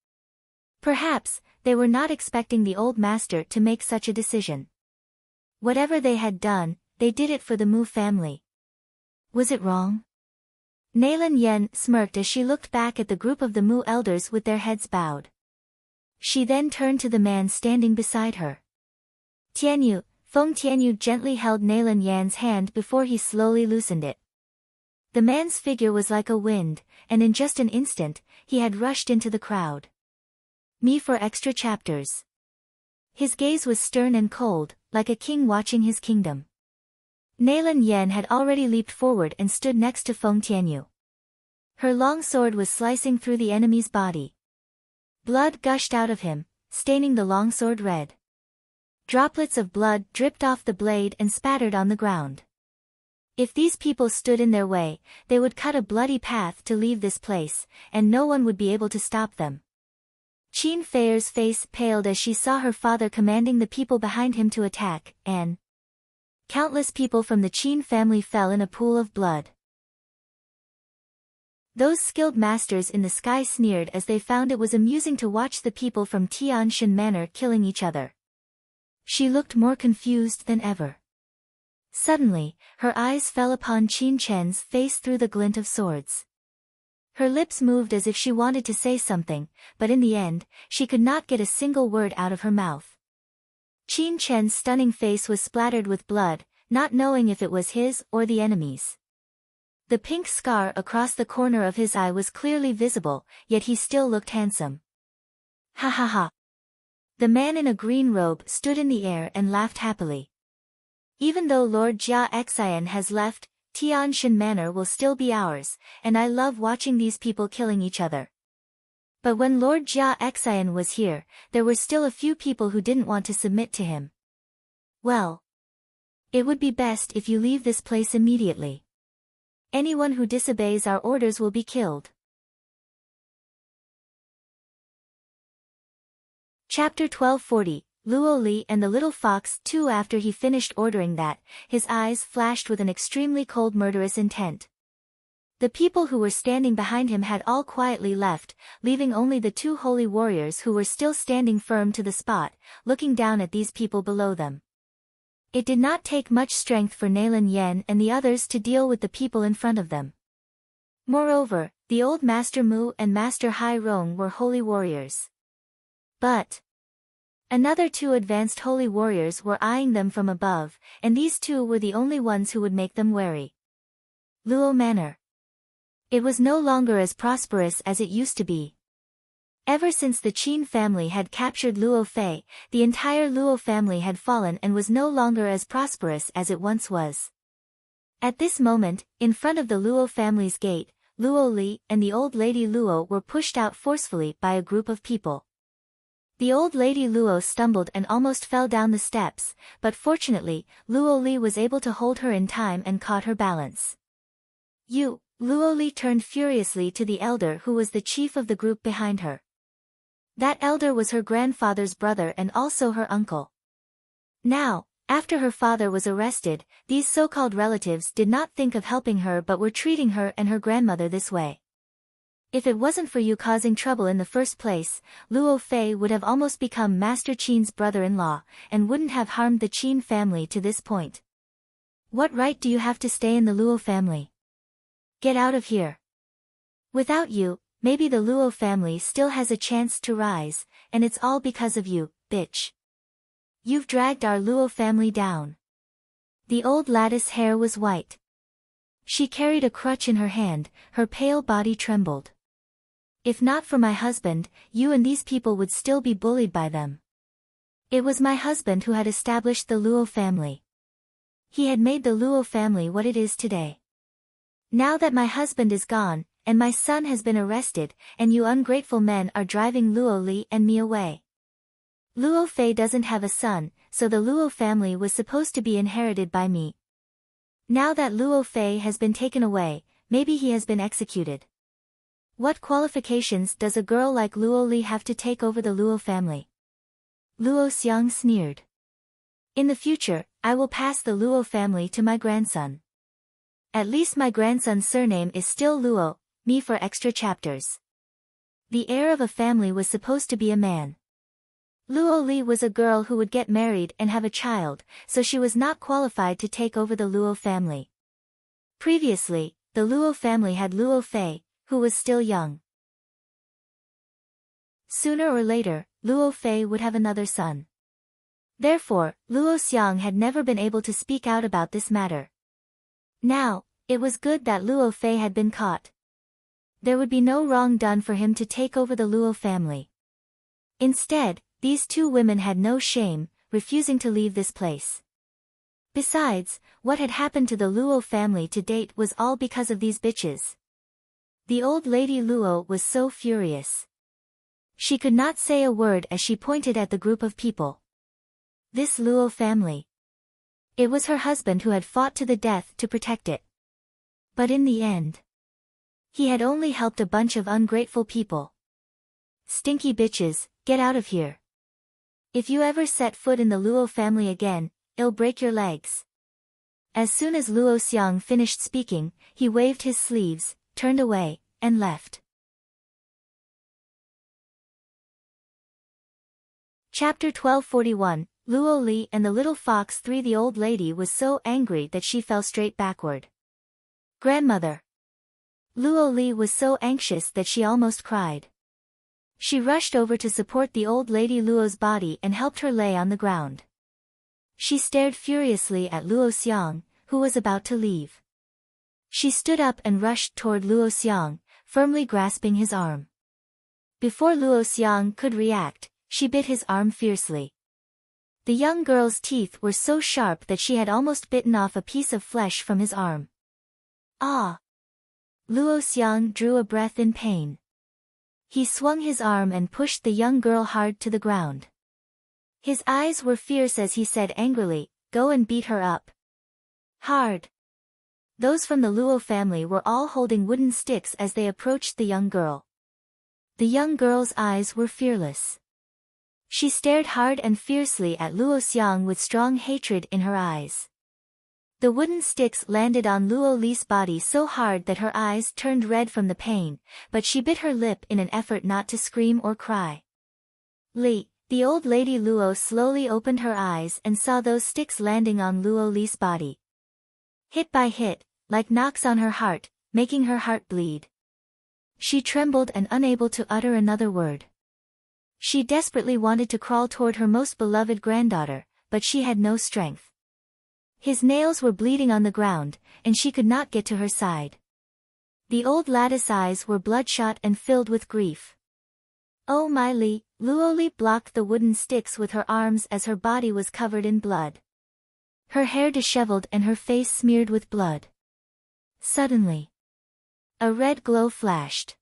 Perhaps, they were not expecting the old master to make such a decision. Whatever they had done, they did it for the Mu family. Was it wrong? Nailan Yen smirked as she looked back at the group of the Mu elders with their heads bowed. She then turned to the man standing beside her. Tianyu, Feng Tianyu gently held Nailan Yan's hand before he slowly loosened it. The man's figure was like a wind, and in just an instant, he had rushed into the crowd. Me for extra chapters. His gaze was stern and cold, like a king watching his kingdom. Nailan Yan had already leaped forward and stood next to Feng Tianyu. Her long sword was slicing through the enemy's body. Blood gushed out of him, staining the long sword red. Droplets of blood dripped off the blade and spattered on the ground. If these people stood in their way, they would cut a bloody path to leave this place, and no one would be able to stop them. Qin Feier's face paled as she saw her father commanding the people behind him to attack, and countless people from the Qin family fell in a pool of blood. Those skilled masters in the sky sneered as they found it was amusing to watch the people from Tianshan Manor killing each other. She looked more confused than ever. Suddenly, her eyes fell upon Qin Chen's face through the glint of swords. Her lips moved as if she wanted to say something, but in the end, she could not get a single word out of her mouth. Qin Chen's stunning face was splattered with blood, not knowing if it was his or the enemy's. The pink scar across the corner of his eye was clearly visible, yet he still looked handsome. Ha ha ha. The man in a green robe stood in the air and laughed happily. Even though Lord Jia Xian has left, Tianshan Manor will still be ours, and I love watching these people killing each other. But when Lord Jia Xian was here, there were still a few people who didn't want to submit to him. Well, it would be best if you leave this place immediately. Anyone who disobeys our orders will be killed. Chapter 1240, Luo Li and the Little Fox too. After he finished ordering that, his eyes flashed with an extremely cold murderous intent. The people who were standing behind him had all quietly left, leaving only the two holy warriors who were still standing firm to the spot, looking down at these people below them. It did not take much strength for Nailan Yen and the others to deal with the people in front of them. Moreover, the old Master Mu and Master Hai Rong were holy warriors. But another two advanced holy warriors were eyeing them from above, and these two were the only ones who would make them wary. Luo Manor. It was no longer as prosperous as it used to be. Ever since the Qin family had captured Luo Fei, the entire Luo family had fallen and was no longer as prosperous as it once was. At this moment, in front of the Luo family's gate, Luo Li and the old lady Luo were pushed out forcefully by a group of people. The old lady Luo stumbled and almost fell down the steps, but fortunately, Luo Li was able to hold her in time and caught her balance. Luo Li turned furiously to the elder who was the chief of the group behind her. That elder was her grandfather's brother and also her uncle. Now, after her father was arrested, these so-called relatives did not think of helping her but were treating her and her grandmother this way. If it wasn't for you causing trouble in the first place, Luo Fei would have almost become Master Qin's brother-in-law, and wouldn't have harmed the Qin family to this point. What right do you have to stay in the Luo family? Get out of here. Without you, maybe the Luo family still has a chance to rise, and it's all because of you, bitch. You've dragged our Luo family down. The old lattice hair was white. She carried a crutch in her hand, her pale body trembled. If not for my husband, you and these people would still be bullied by them. It was my husband who had established the Luo family. He had made the Luo family what it is today. Now that my husband is gone, and my son has been arrested, and you ungrateful men are driving Luo Li and me away. Luo Fei doesn't have a son, so the Luo family was supposed to be inherited by me. Now that Luo Fei has been taken away, maybe he has been executed. What qualifications does a girl like Luo Li have to take over the Luo family? Luo Xiang sneered. In the future, I will pass the Luo family to my grandson. At least my grandson's surname is still Luo, me for extra chapters. The heir of a family was supposed to be a man. Luo Li was a girl who would get married and have a child, so she was not qualified to take over the Luo family. Previously, the Luo family had Luo Fei, who was still young. Sooner or later, Luo Fei would have another son. Therefore, Luo Xiang had never been able to speak out about this matter. Now, it was good that Luo Fei had been caught. There would be no wrong done for him to take over the Luo family. Instead, these two women had no shame, refusing to leave this place. Besides, what had happened to the Luo family to date was all because of these bitches. The old lady Luo was so furious. She could not say a word as she pointed at the group of people. This Luo family. It was her husband who had fought to the death to protect it. But in the end, he had only helped a bunch of ungrateful people. Stinky bitches, get out of here. If you ever set foot in the Luo family again, it'll break your legs. As soon as Luo Xiang finished speaking, he waved his sleeves, turned away, and left. Chapter 1241, Luo Li and the Little Fox 3. The old lady was so angry that she fell straight backward. Grandmother. Luo Li was so anxious that she almost cried. She rushed over to support the old lady Luo's body and helped her lay on the ground. She stared furiously at Luo Xiang, who was about to leave. She stood up and rushed toward Luo Xiang, firmly grasping his arm. Before Luo Xiang could react, she bit his arm fiercely. The young girl's teeth were so sharp that she had almost bitten off a piece of flesh from his arm. Ah! Luo Xiang drew a breath in pain. He swung his arm and pushed the young girl hard to the ground. His eyes were fierce as he said angrily, "Go and beat her up." Hard. Those from the Luo family were all holding wooden sticks as they approached the young girl. The young girl's eyes were fearless. She stared hard and fiercely at Luo Xiang with strong hatred in her eyes. The wooden sticks landed on Luo Li's body so hard that her eyes turned red from the pain, but she bit her lip in an effort not to scream or cry. Li, the old lady Luo slowly opened her eyes and saw those sticks landing on Luo Li's body. Hit by hit, like knocks on her heart, making her heart bleed. She trembled and unable to utter another word. She desperately wanted to crawl toward her most beloved granddaughter, but she had no strength. His nails were bleeding on the ground, and she could not get to her side. The old lattice eyes were bloodshot and filled with grief. "Oh my Li!" Luo Li blocked the wooden sticks with her arms as her body was covered in blood. Her hair disheveled and her face smeared with blood. Suddenly, a red glow flashed.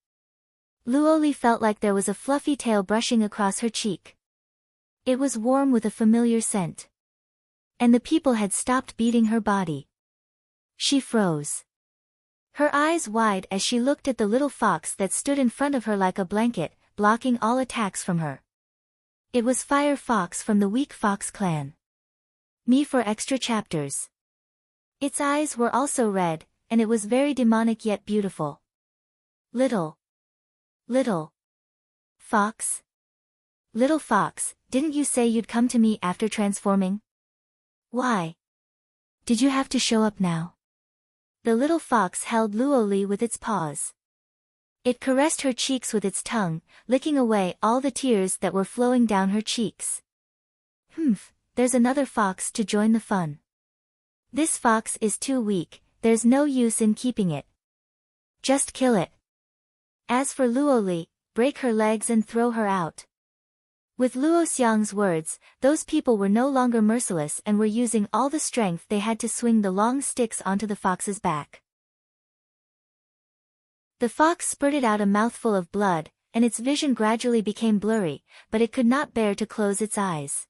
Luo Li felt like there was a fluffy tail brushing across her cheek. It was warm with a familiar scent. And the people had stopped beating her body. She froze. Her eyes wide as she looked at the little fox that stood in front of her like a blanket, blocking all attacks from her. It was Fire Fox from the Weak Fox clan. Me for extra chapters. Its eyes were also red, and it was very demonic yet beautiful. Little Fox? Little Fox, didn't you say you'd come to me after transforming? Why did you have to show up now? The little fox held Luo Li with its paws. It caressed her cheeks with its tongue, licking away all the tears that were flowing down her cheeks. "Humph, there's another fox to join the fun. This fox is too weak, there's no use in keeping it. Just kill it. As for Luo Li, break her legs and throw her out." With Luo Xiang's words, those people were no longer merciless and were using all the strength they had to swing the long sticks onto the fox's back. The fox spurted out a mouthful of blood, and its vision gradually became blurry, but it could not bear to close its eyes.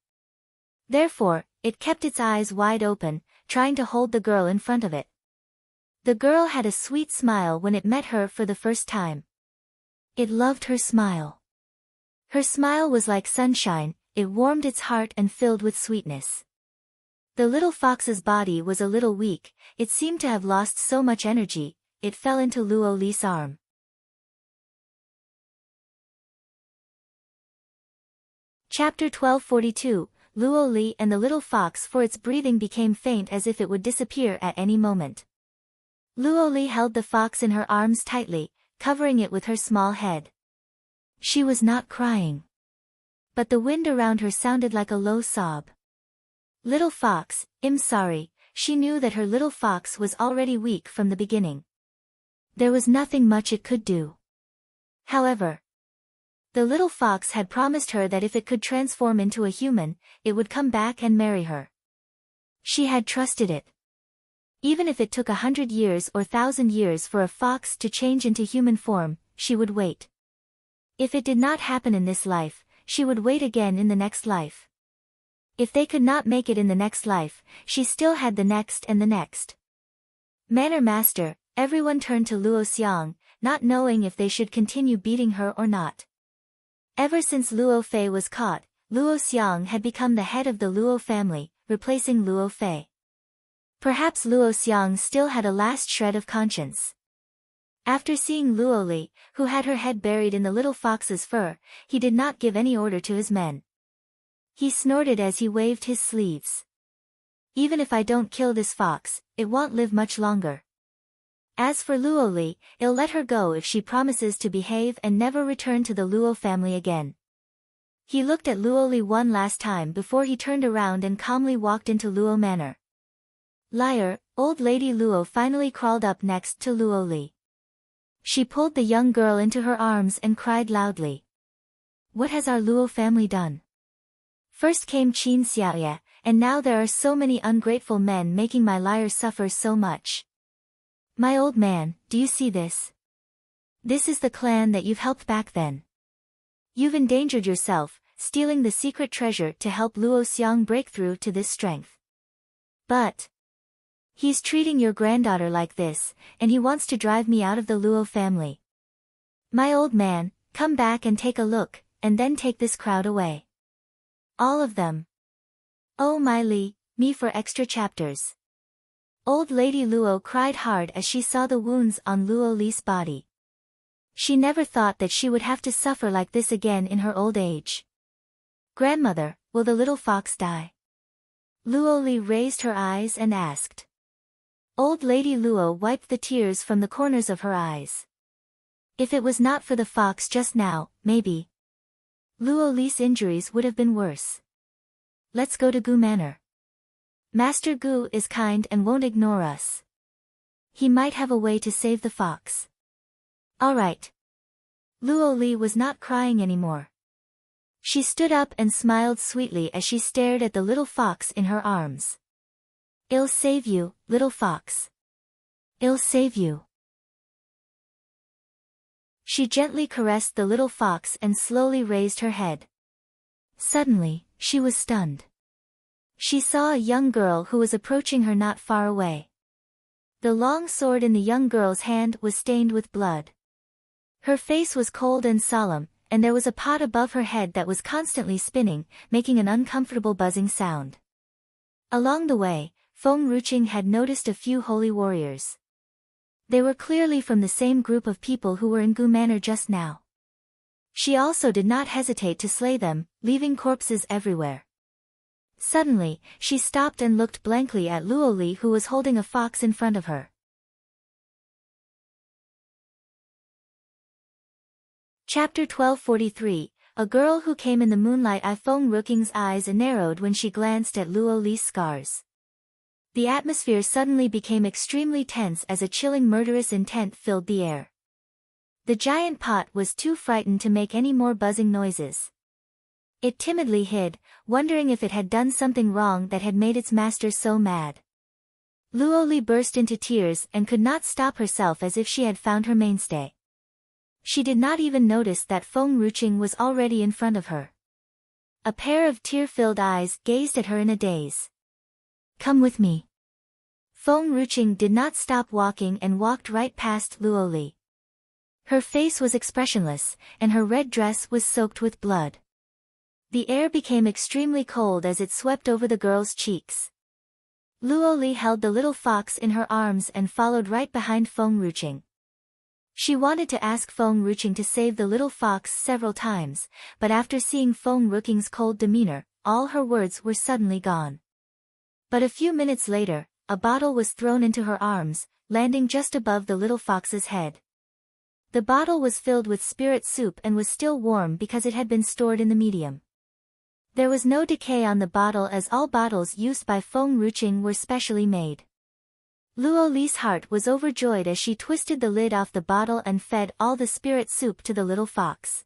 Therefore, it kept its eyes wide open, trying to hold the girl in front of it. The girl had a sweet smile when it met her for the first time. It loved her smile. Her smile was like sunshine, it warmed its heart and filled with sweetness. The little fox's body was a little weak, it seemed to have lost so much energy, it fell into Luo Li's arm. Chapter 1242, Luo Li and the little fox, for its breathing became faint as if it would disappear at any moment. Luo Li held the fox in her arms tightly, covering it with her small head. She was not crying. But the wind around her sounded like a low sob. "Little fox, I'm sorry," she knew that her little fox was already weak from the beginning. There was nothing much it could do. However, the little fox had promised her that if it could transform into a human, it would come back and marry her. She had trusted it. Even if it took 100 years or 1,000 years for a fox to change into human form, she would wait. If it did not happen in this life, she would wait again in the next life. If they could not make it in the next life, she still had the next and the next. Manner Master, everyone turned to Luo Xiang, not knowing if they should continue beating her or not. Ever since Luo Fei was caught, Luo Xiang had become the head of the Luo family, replacing Luo Fei. Perhaps Luo Xiang still had a last shred of conscience. After seeing Luo Li, who had her head buried in the little fox's fur, he did not give any order to his men. He snorted as he waved his sleeves. "Even if I don't kill this fox, it won't live much longer. As for Luo Li, I'll let her go if she promises to behave and never return to the Luo family again." He looked at Luo Li one last time before he turned around and calmly walked into Luo Manor. Liar, old lady Luo finally crawled up next to Luo Li. She pulled the young girl into her arms and cried loudly. "What has our Luo family done? First came Qin Xiaoye, and now there are so many ungrateful men making my liar suffer so much. My old man, do you see this? This is the clan that you've helped back then. You've endangered yourself, stealing the secret treasure to help Luo Xiang break through to this strength. But he's treating your granddaughter like this, and he wants to drive me out of the Luo family. My old man, come back and take a look, and then take this crowd away. All of them. Oh my Li, me for extra chapters. Old Lady Luo cried hard as she saw the wounds on Luo Li's body. She never thought that she would have to suffer like this again in her old age. Grandmother, will the little fox die? Luo Li raised her eyes and asked. Old Lady Luo wiped the tears from the corners of her eyes. If it was not for the fox just now, maybe Luo Li's injuries would have been worse. Let's go to Gu Manor. Master Gu is kind and won't ignore us. He might have a way to save the fox. All right. Luo Li was not crying anymore. She stood up and smiled sweetly as she stared at the little fox in her arms. I'll save you, little fox. I'll save you. She gently caressed the little fox and slowly raised her head. Suddenly, she was stunned. She saw a young girl who was approaching her not far away. The long sword in the young girl's hand was stained with blood. Her face was cold and solemn, and there was a pot above her head that was constantly spinning, making an uncomfortable buzzing sound. Along the way, Feng Ruqing had noticed a few holy warriors. They were clearly from the same group of people who were in Gu Manor just now. She also did not hesitate to slay them, leaving corpses everywhere. Suddenly, she stopped and looked blankly at Luo Li, who was holding a fox in front of her. Chapter 1243, A Girl Who Came in the Moonlight. Feng Ruqing's eyes narrowed when she glanced at Luo Li's scars. The atmosphere suddenly became extremely tense as a chilling murderous intent filled the air. The giant pot was too frightened to make any more buzzing noises. It timidly hid, wondering if it had done something wrong that had made its master so mad. Luo Li burst into tears and could not stop herself as if she had found her mainstay. She did not even notice that Feng Ruqing was already in front of her. A pair of tear-filled eyes gazed at her in a daze. Come with me. Feng Ruqing did not stop walking and walked right past Luo Li. Her face was expressionless, and her red dress was soaked with blood. The air became extremely cold as it swept over the girl's cheeks. Luo Li held the little fox in her arms and followed right behind Feng Ruqing. She wanted to ask Feng Ruqing to save the little fox several times, but after seeing Feng Ruqing's cold demeanor, all her words were suddenly gone. But a few minutes later, a bottle was thrown into her arms, landing just above the little fox's head. The bottle was filled with spirit soup and was still warm because it had been stored in the medium. There was no decay on the bottle as all bottles used by Feng Ruqing were specially made. Luo Li's heart was overjoyed as she twisted the lid off the bottle and fed all the spirit soup to the little fox.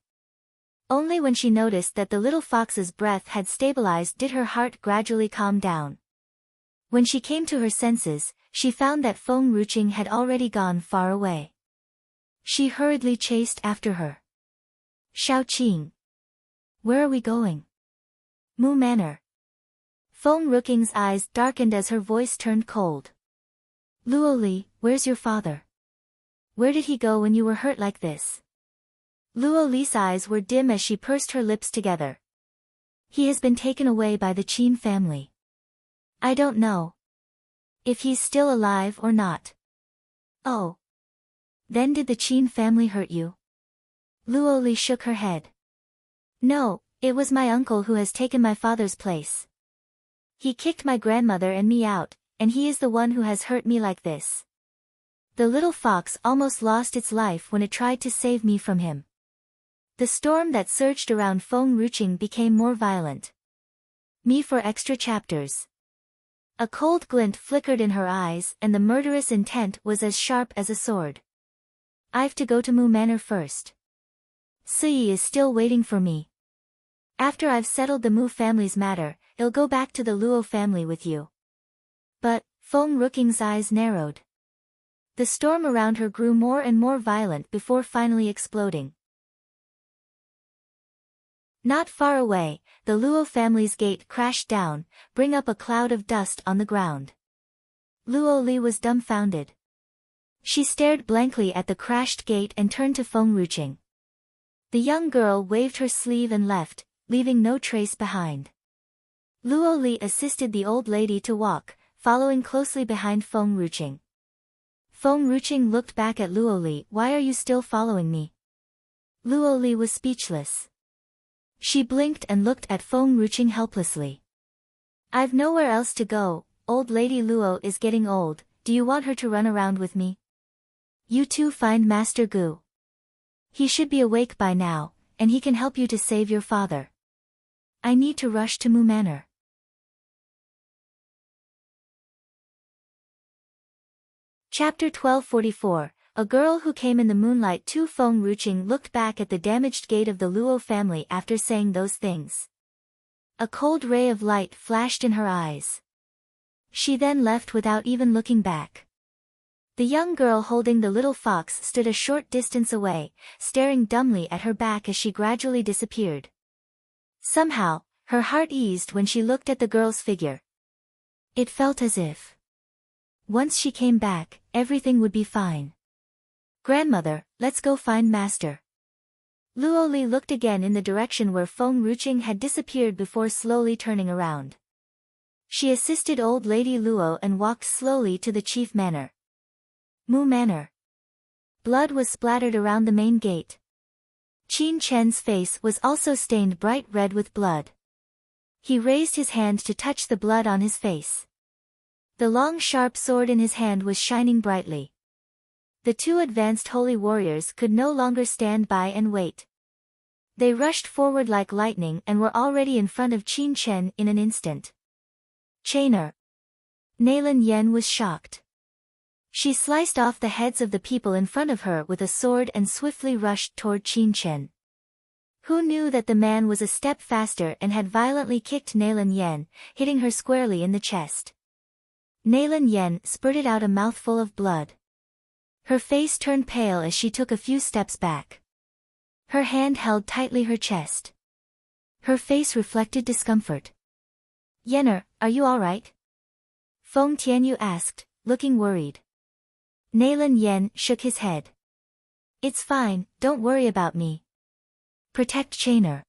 Only when she noticed that the little fox's breath had stabilized did her heart gradually calm down. When she came to her senses, she found that Feng Ruqing had already gone far away. She hurriedly chased after her. Shaoqing. Where are we going? Mu Manor. Feng Ruqing's eyes darkened as her voice turned cold. Luo Li, where's your father? Where did he go when you were hurt like this? Luo Li's eyes were dim as she pursed her lips together. He has been taken away by the Qin family. I don't know if he's still alive or not. Oh. Then did the Qin family hurt you? Luo Li shook her head. No, it was my uncle who has taken my father's place. He kicked my grandmother and me out, and he is the one who has hurt me like this. The little fox almost lost its life when it tried to save me from him. The storm that surged around Feng Ruqing became more violent. Me for extra chapters. A cold glint flickered in her eyes and the murderous intent was as sharp as a sword. I've to go to Mu Manor first. Siyi is still waiting for me. After I've settled the Mu family's matter, I'll go back to the Luo family with you. But, Feng Ruqing's eyes narrowed. The storm around her grew more and more violent before finally exploding. Not far away, the Luo family's gate crashed down, bringing up a cloud of dust on the ground. Luo Li was dumbfounded. She stared blankly at the crashed gate and turned to Feng Ruqing. The young girl waved her sleeve and left, leaving no trace behind. Luo Li assisted the old lady to walk, following closely behind Feng Ruqing. Feng Ruqing looked back at Luo Li. "Why are you still following me?" Luo Li was speechless. She blinked and looked at Feng Ruqing helplessly. "I've nowhere else to go. Old Lady Luo is getting old. Do you want her to run around with me? You two find Master Gu. He should be awake by now, and he can help you to save your father. I need to rush to Mu Manor." Chapter 1244, A Girl Who Came in the Moonlight. Feng Ruqing looked back at the damaged gate of the Luo family after saying those things. A cold ray of light flashed in her eyes. She then left without even looking back. The young girl holding the little fox stood a short distance away, staring dumbly at her back as she gradually disappeared. Somehow, her heart eased when she looked at the girl's figure. It felt as if, once she came back, everything would be fine. "Grandmother, let's go find Master." Luo Li looked again in the direction where Feng Ruqing had disappeared before slowly turning around. She assisted old Lady Luo and walked slowly to the chief manor. Mu Manor. Blood was splattered around the main gate. Qin Chen's face was also stained bright red with blood. He raised his hand to touch the blood on his face. The long sharp sword in his hand was shining brightly. The two advanced holy warriors could no longer stand by and wait. They rushed forward like lightning and were already in front of Qin Chen in an instant. "Chainer." Nailin Yen was shocked. She sliced off the heads of the people in front of her with a sword and swiftly rushed toward Qin Chen. Who knew that the man was a step faster and had violently kicked Nailin Yen, hitting her squarely in the chest. Nailin Yen spurted out a mouthful of blood. Her face turned pale as she took a few steps back. Her hand held tightly her chest. Her face reflected discomfort. "Yenner, are you all right?" Feng Tianyu asked, looking worried. Nailin Yen shook his head. "It's fine, don't worry about me. Protect Chainer.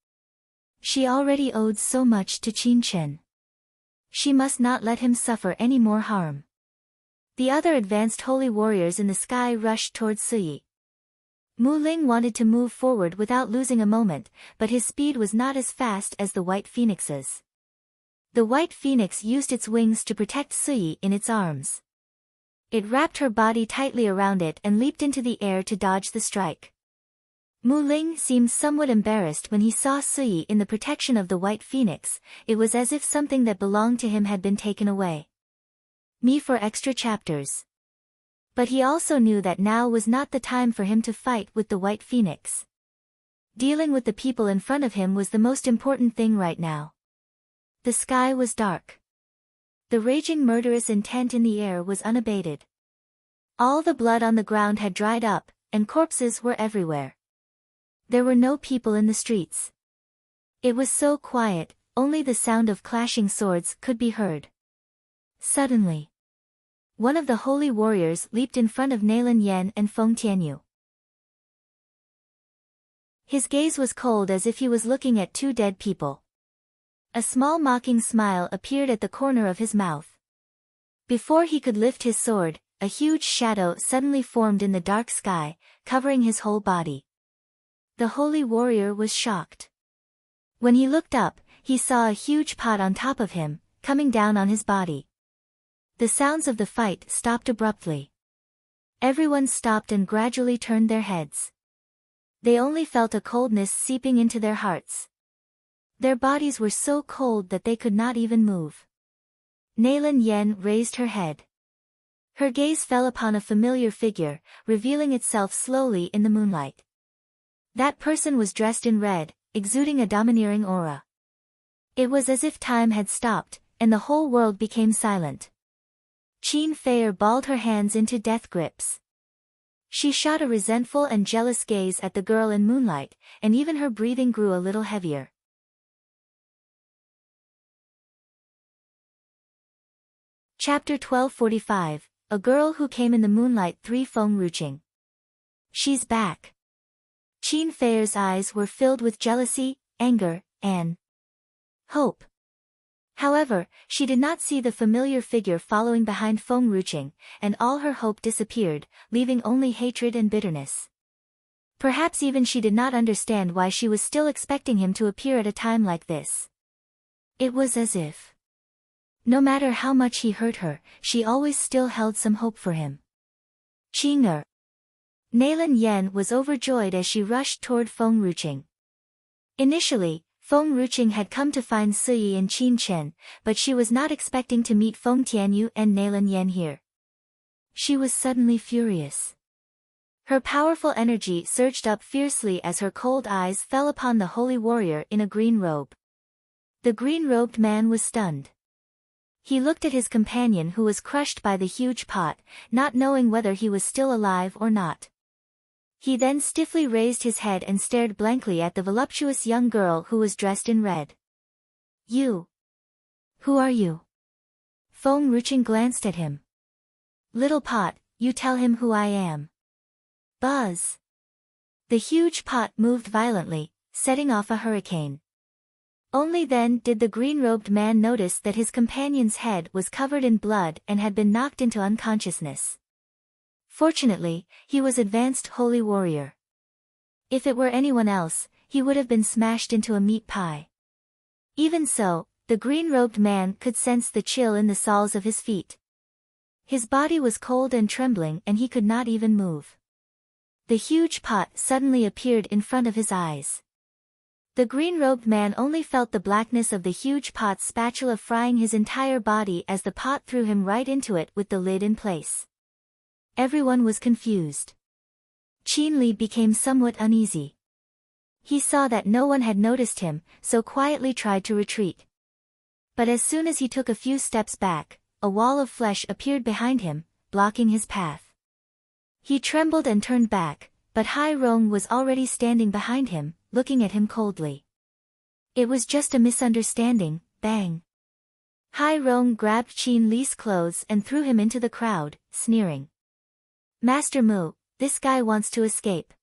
She already owed so much to Qin Chen. She must not let him suffer any more harm." The other advanced holy warriors in the sky rushed towards Suyi. Mu Ling wanted to move forward without losing a moment, but his speed was not as fast as the White Phoenix's. The White Phoenix used its wings to protect Suyi in its arms. It wrapped her body tightly around it and leaped into the air to dodge the strike. Mu Ling seemed somewhat embarrassed when he saw Suyi in the protection of the White Phoenix. It was as if something that belonged to him had been taken away. Me for extra chapters. But he also knew that now was not the time for him to fight with the White Phoenix. Dealing with the people in front of him was the most important thing right now. The sky was dark. The raging murderous intent in the air was unabated. All the blood on the ground had dried up, and corpses were everywhere. There were no people in the streets. It was so quiet, only the sound of clashing swords could be heard. Suddenly, one of the holy warriors leaped in front of Nailin Yen and Feng Tianyu. His gaze was cold as if he was looking at two dead people. A small mocking smile appeared at the corner of his mouth. Before he could lift his sword, a huge shadow suddenly formed in the dark sky, covering his whole body. The holy warrior was shocked. When he looked up, he saw a huge pot on top of him, coming down on his body. The sounds of the fight stopped abruptly. Everyone stopped and gradually turned their heads. They only felt a coldness seeping into their hearts. Their bodies were so cold that they could not even move. Nailin Yen raised her head. Her gaze fell upon a familiar figure, revealing itself slowly in the moonlight. That person was dressed in red, exuding a domineering aura. It was as if time had stopped, and the whole world became silent. Qin Feier balled her hands into death grips. She shot a resentful and jealous gaze at the girl in moonlight, and even her breathing grew a little heavier. Chapter 1245, A Girl Who Came in the Moonlight 3 Feng Ruching. She's back. Qin Fei's eyes were filled with jealousy, anger, and hope. However, she did not see the familiar figure following behind Feng Ruching, and all her hope disappeared, leaving only hatred and bitterness. Perhaps even she did not understand why she was still expecting him to appear at a time like this. It was as if, no matter how much he hurt her, she always still held some hope for him. Qing'er. Nailin Yan was overjoyed as she rushed toward Feng Ruching. Initially, Feng Ruching had come to find Siyi and Qin Chen, but she was not expecting to meet Feng Tianyu and Nailin Yan here. She was suddenly furious. Her powerful energy surged up fiercely as her cold eyes fell upon the holy warrior in a green robe. The green-robed man was stunned. He looked at his companion who was crushed by the huge pot, not knowing whether he was still alive or not. He then stiffly raised his head and stared blankly at the voluptuous young girl who was dressed in red. You. Who are you? Feng Ruching glanced at him. Little pot, you tell him who I am. Buzz. The huge pot moved violently, setting off a hurricane. Only then did the green-robed man notice that his companion's head was covered in blood and had been knocked into unconsciousness. Fortunately, he was advanced holy warrior. If it were anyone else, he would have been smashed into a meat pie. Even so, the green-robed man could sense the chill in the soles of his feet. His body was cold and trembling and he could not even move. The huge pot suddenly appeared in front of his eyes. The green-robed man only felt the blackness of the huge pot's spatula frying his entire body as the pot threw him right into it with the lid in place. Everyone was confused. Qin Li became somewhat uneasy. He saw that no one had noticed him, so quietly tried to retreat. But as soon as he took a few steps back, a wall of flesh appeared behind him, blocking his path. He trembled and turned back, but Hai Rong was already standing behind him, looking at him coldly. It was just a misunderstanding, bang. Hai Rong grabbed Qin Li's clothes and threw him into the crowd, sneering. Master Mu, this guy wants to escape.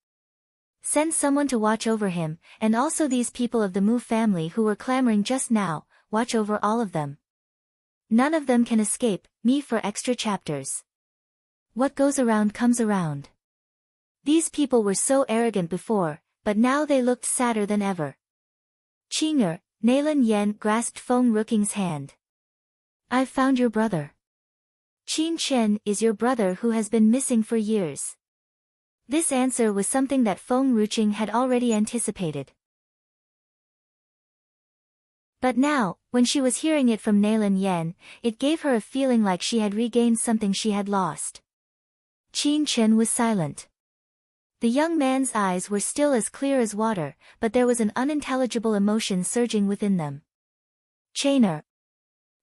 Send someone to watch over him, and also these people of the Mu family who were clamoring just now, watch over all of them. None of them can escape, me for extra chapters. What goes around comes around. These people were so arrogant before, but now they looked sadder than ever. Qing'er, Nailin Yan grasped Feng Ruching's hand. I've found your brother. Qin Chen is your brother who has been missing for years. This answer was something that Feng Ruching had already anticipated. But now, when she was hearing it from Nailin Yan, it gave her a feeling like she had regained something she had lost. Qin Chen was silent. The young man's eyes were still as clear as water, but there was an unintelligible emotion surging within them. Chainer.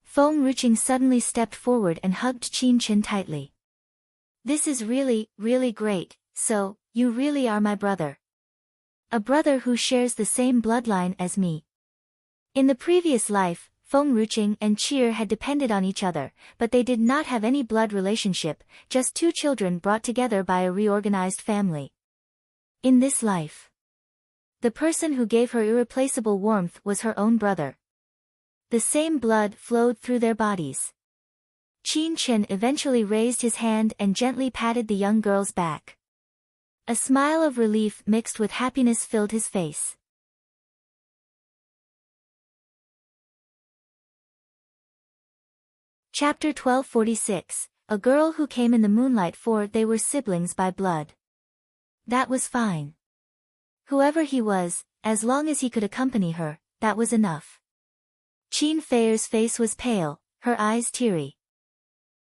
Feng Ruching suddenly stepped forward and hugged Qin Chen tightly. This is really, really great, so, you really are my brother. A brother who shares the same bloodline as me. In the previous life, Feng Ruching and Cheer had depended on each other, but they did not have any blood relationship, just two children brought together by a reorganized family. In this life, the person who gave her irreplaceable warmth was her own brother. The same blood flowed through their bodies. Qin Chen eventually raised his hand and gently patted the young girl's back. A smile of relief mixed with happiness filled his face. Chapter 1246, A Girl Who Came in the Moonlight. For they were siblings by blood. That was fine. Whoever he was, as long as he could accompany her, that was enough. Qin Fei's face was pale, her eyes teary.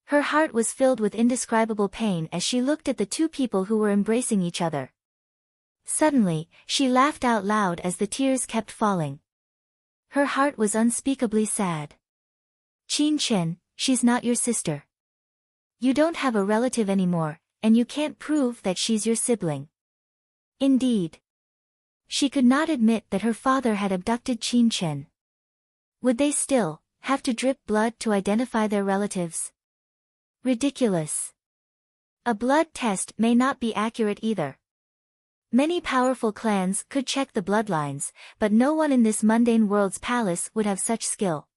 Her heart was filled with indescribable pain as she looked at the two people who were embracing each other. Suddenly, she laughed out loud as the tears kept falling. Her heart was unspeakably sad. Qin Chen, she's not your sister. You don't have a relative anymore, and you can't prove that she's your sibling. Indeed. She could not admit that her father had abducted Qin Chen. Would they still have to drip blood to identify their relatives? Ridiculous. A blood test may not be accurate either. Many powerful clans could check the bloodlines, but no one in this mundane world's palace would have such skill.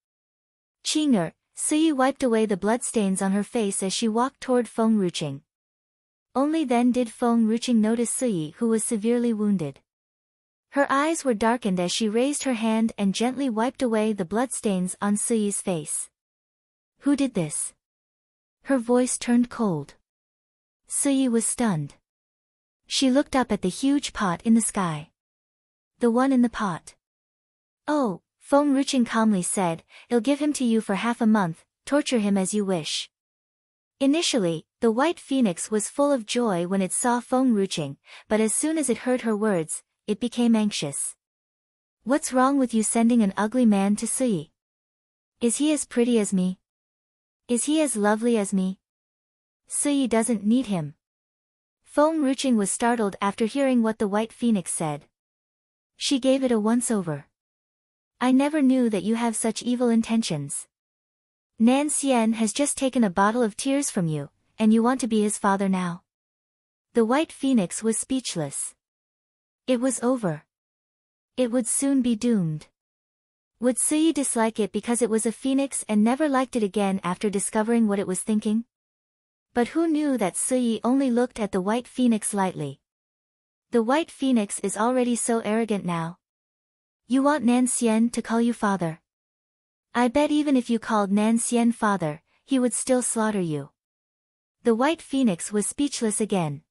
Qing'er, Suyi wiped away the bloodstains on her face as she walked toward Feng Ruqing. Only then did Feng Ruqing notice Suyi, who was severely wounded. Her eyes were darkened as she raised her hand and gently wiped away the bloodstains on Suyi's face. Who did this? Her voice turned cold. Suyi was stunned. She looked up at the huge pot in the sky. The one in the pot. Oh, Feng Ruqing calmly said, I'll give him to you for half a month, torture him as you wish. Initially, the white phoenix was full of joy when it saw Feng Ruqing, but as soon as it heard her words, it became anxious. What's wrong with you sending an ugly man to Suyi? Is he as pretty as me? Is he as lovely as me? Suyi doesn't need him. Feng Ruqing was startled after hearing what the white phoenix said. She gave it a once-over. I never knew that you have such evil intentions. Nan Xian has just taken a bottle of tears from you, and you want to be his father now. The white phoenix was speechless. It was over. It would soon be doomed. Would Suyi dislike it because it was a phoenix and never liked it again after discovering what it was thinking? But who knew that Suyi only looked at the white phoenix lightly? The white phoenix is already so arrogant now. You want Nan Xian to call you father? I bet even if you called Nan Xian father, he would still slaughter you. The white phoenix was speechless again.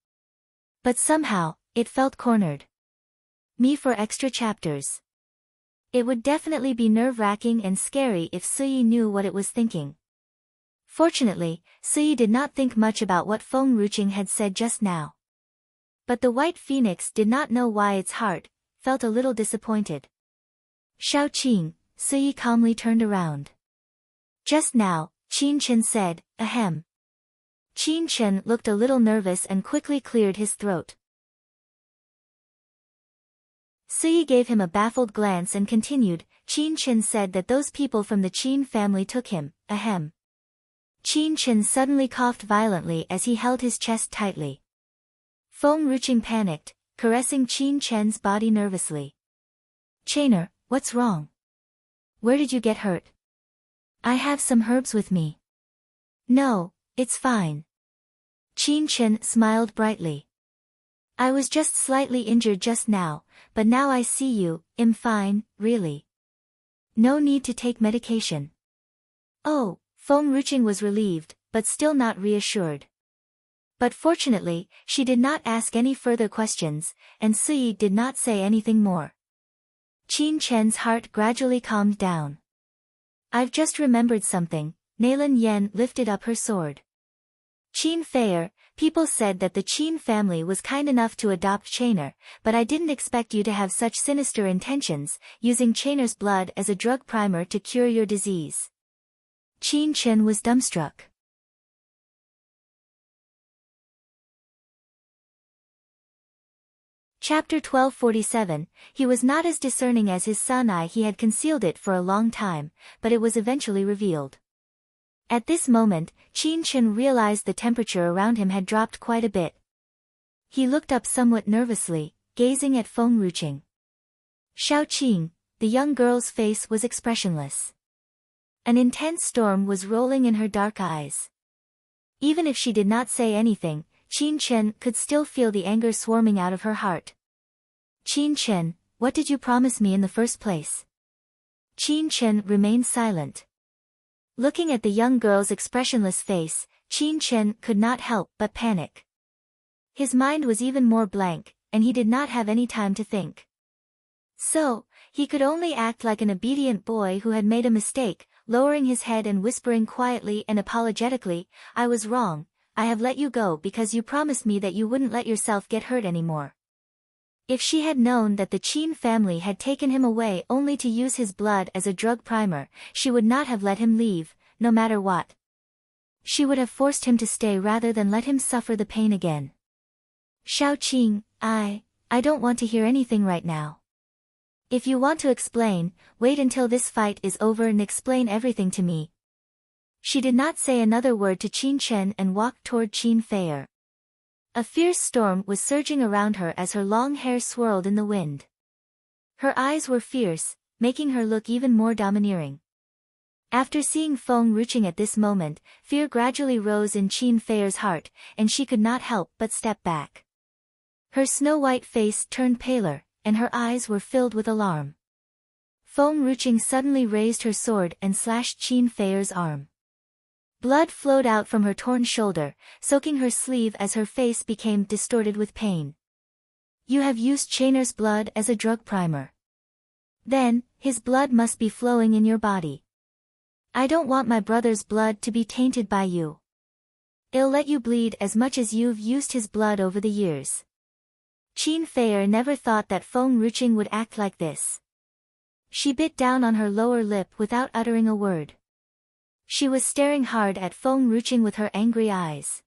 But somehow, it felt cornered. Me for extra chapters. It would definitely be nerve-wracking and scary if Suyi knew what it was thinking. Fortunately, Suyi did not think much about what Feng Ruqing had said just now. But the white phoenix did not know why its heart felt a little disappointed. Shao Qing, Suyi calmly turned around. Just now, Qin Chen said, ahem. Qin Chen looked a little nervous and quickly cleared his throat. Suyi gave him a baffled glance and continued, Qin Chen said that those people from the Qin family took him, ahem. Qin Chen suddenly coughed violently as he held his chest tightly. Feng Ruqing panicked, caressing Qin Chen's body nervously. Chainer, what's wrong? Where did you get hurt? I have some herbs with me. No, it's fine. Qin Chen smiled brightly. I was just slightly injured just now, but now I see you, I'm fine, really. No need to take medication. Oh, Feng Ruqing was relieved, but still not reassured. But fortunately, she did not ask any further questions, and Suyi did not say anything more. Qin Chen's heart gradually calmed down. I've just remembered something, Nalan Yen lifted up her sword. Qin Feier, people said that the Qin family was kind enough to adopt Chainer, but I didn't expect you to have such sinister intentions, using Chainer's blood as a drug primer to cure your disease. Qin Chen was dumbstruck. Chapter 1247, he was not as discerning as his son. He had concealed it for a long time, but it was eventually revealed. At this moment, Qin Chen realized the temperature around him had dropped quite a bit. He looked up somewhat nervously, gazing at Feng Ruqing. Shao Qing, the young girl's face was expressionless. An intense storm was rolling in her dark eyes. Even if she did not say anything, Qin Chen could still feel the anger swarming out of her heart. Qin Chen, what did you promise me in the first place? Qin Chen remained silent. Looking at the young girl's expressionless face, Qin Chen could not help but panic. His mind was even more blank, and he did not have any time to think. So, he could only act like an obedient boy who had made a mistake, lowering his head and whispering quietly and apologetically, I was wrong, I have let you go because you promised me that you wouldn't let yourself get hurt anymore. If she had known that the Qin family had taken him away only to use his blood as a drug primer, she would not have let him leave, no matter what. She would have forced him to stay rather than let him suffer the pain again. Xiaoqing, I don't want to hear anything right now. If you want to explain, wait until this fight is over and explain everything to me. She did not say another word to Qin Chen and walked toward Qin Feier. A fierce storm was surging around her as her long hair swirled in the wind. Her eyes were fierce, making her look even more domineering. After seeing Feng Ruqing at this moment, fear gradually rose in Qin Feier's heart, and she could not help but step back. Her snow-white face turned paler, and her eyes were filled with alarm. Feng Ruqing suddenly raised her sword and slashed Qin Feier's arm. Blood flowed out from her torn shoulder, soaking her sleeve as her face became distorted with pain. You have used Chainer's blood as a drug primer. Then, his blood must be flowing in your body. I don't want my brother's blood to be tainted by you. I'll let you bleed as much as you've used his blood over the years. Qin Feier never thought that Feng Ruqing would act like this. She bit down on her lower lip without uttering a word. She was staring hard at Feng Ruqing with her angry eyes.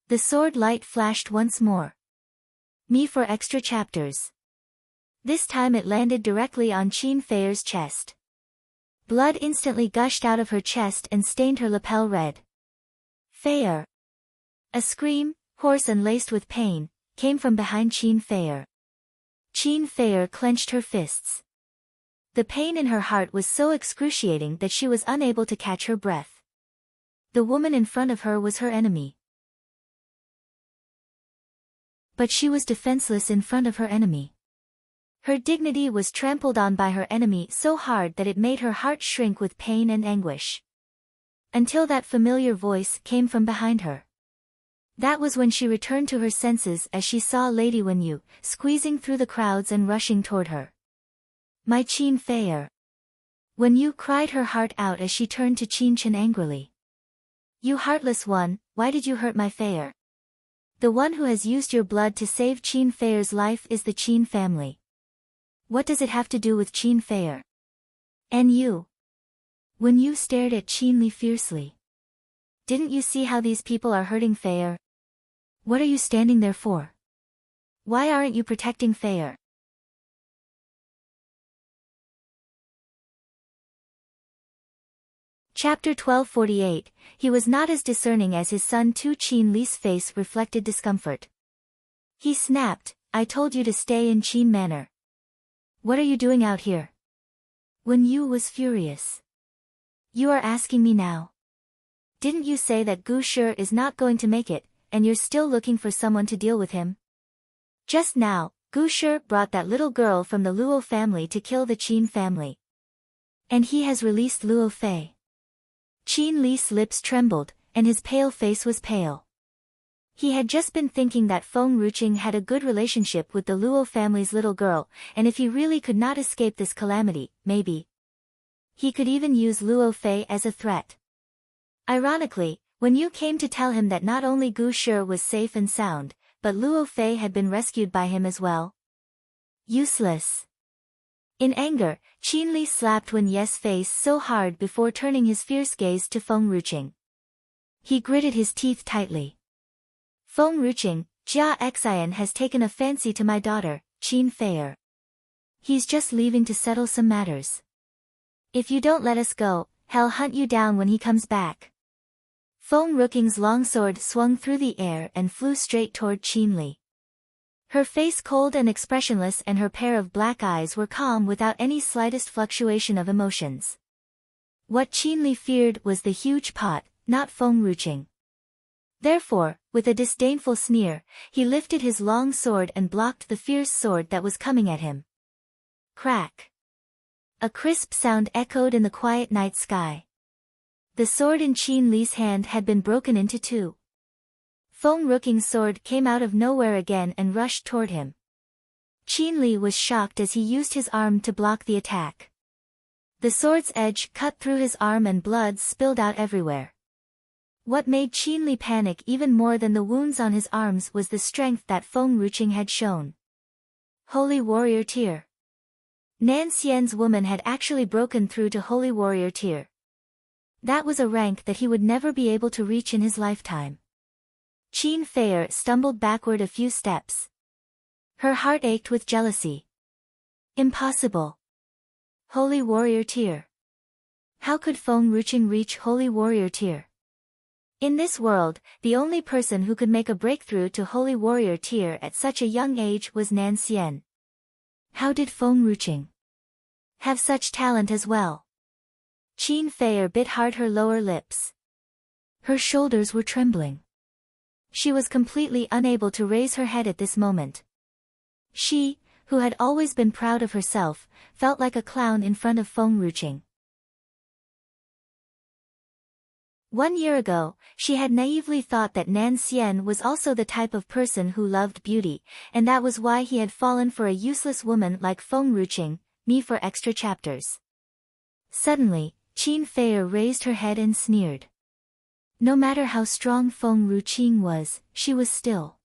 The sword light flashed once more. Me for extra chapters. This time it landed directly on Qin Feier's chest. Blood instantly gushed out of her chest and stained her lapel red. Feier! A scream, hoarse and laced with pain, came from behind Qin Feier. Qin Feier clenched her fists. The pain in her heart was so excruciating that she was unable to catch her breath. The woman in front of her was her enemy. But she was defenseless in front of her enemy. Her dignity was trampled on by her enemy so hard that it made her heart shrink with pain and anguish. Until that familiar voice came from behind her. That was when she returned to her senses as she saw Lady Wenyu, squeezing through the crowds and rushing toward her. My Qin Feier. Wenyu cried her heart out as she turned to Qin Chen angrily. You heartless one, why did you hurt my Feier? The one who has used your blood to save Qin Feier's life is the Qin family. What does it have to do with Qin Feier? And you? Wenyu stared at Qin Li fiercely. Didn't you see how these people are hurting Feier? What are you standing there for? Why aren't you protecting Feier? Chapter 1248, he was not as discerning as his son Tu. Qin Li's face reflected discomfort. He snapped, I told you to stay in Qin Manor. What are you doing out here? Wenyu was furious. You are asking me now. Didn't you say that Gu Shi is not going to make it, and you're still looking for someone to deal with him? Just now, Gu Shi brought that little girl from the Luo family to kill the Qin family. And he has released Luo Fei. Qin Li's lips trembled, and his pale face was pale. He had just been thinking that Feng Ruqing had a good relationship with the Luo family's little girl, and if he really could not escape this calamity, maybe he could even use Luo Fei as a threat. Ironically, when you came to tell him that not only Gu Shi was safe and sound, but Luo Fei had been rescued by him as well. Useless. In anger, Qin Li slapped Wen Ye's face so hard before turning his fierce gaze to Feng Ruqing. He gritted his teeth tightly. Feng Ruqing, Jia Xian has taken a fancy to my daughter, Qin Feier. He's just leaving to settle some matters. If you don't let us go, he'll hunt you down when he comes back. Feng Ruqing's longsword swung through the air and flew straight toward Qin Li. Her face cold and expressionless, and her pair of black eyes were calm without any slightest fluctuation of emotions. What Qin Li feared was the huge pot, not Feng Ruqing. Therefore, with a disdainful sneer, he lifted his long sword and blocked the fierce sword that was coming at him. Crack! A crisp sound echoed in the quiet night sky. The sword in Qin Li's hand had been broken into two. Feng Ruqing's sword came out of nowhere again and rushed toward him. Qin Li was shocked as he used his arm to block the attack. The sword's edge cut through his arm and blood spilled out everywhere. What made Qin Li panic even more than the wounds on his arms was the strength that Feng Ruqing had shown. Holy Warrior Tier. Nan Xian's woman had actually broken through to Holy Warrior Tier. That was a rank that he would never be able to reach in his lifetime. Qin Fei stumbled backward a few steps. Her heart ached with jealousy. Impossible. Holy Warrior Tier. How could Feng Ruqing reach Holy Warrior Tier? In this world, the only person who could make a breakthrough to Holy Warrior Tier at such a young age was Nan Xian. How did Feng Ruqing have such talent as well? Qin Fei bit hard her lower lips. Her shoulders were trembling. She was completely unable to raise her head at this moment. She, who had always been proud of herself, felt like a clown in front of Feng Ruqing. 1 year ago, she had naively thought that Nan Xian was also the type of person who loved beauty, and that was why he had fallen for a useless woman like Feng Ruqing, me for extra chapters. Suddenly, Qin Fei raised her head and sneered. No matter how strong Feng Ruqing was, she was still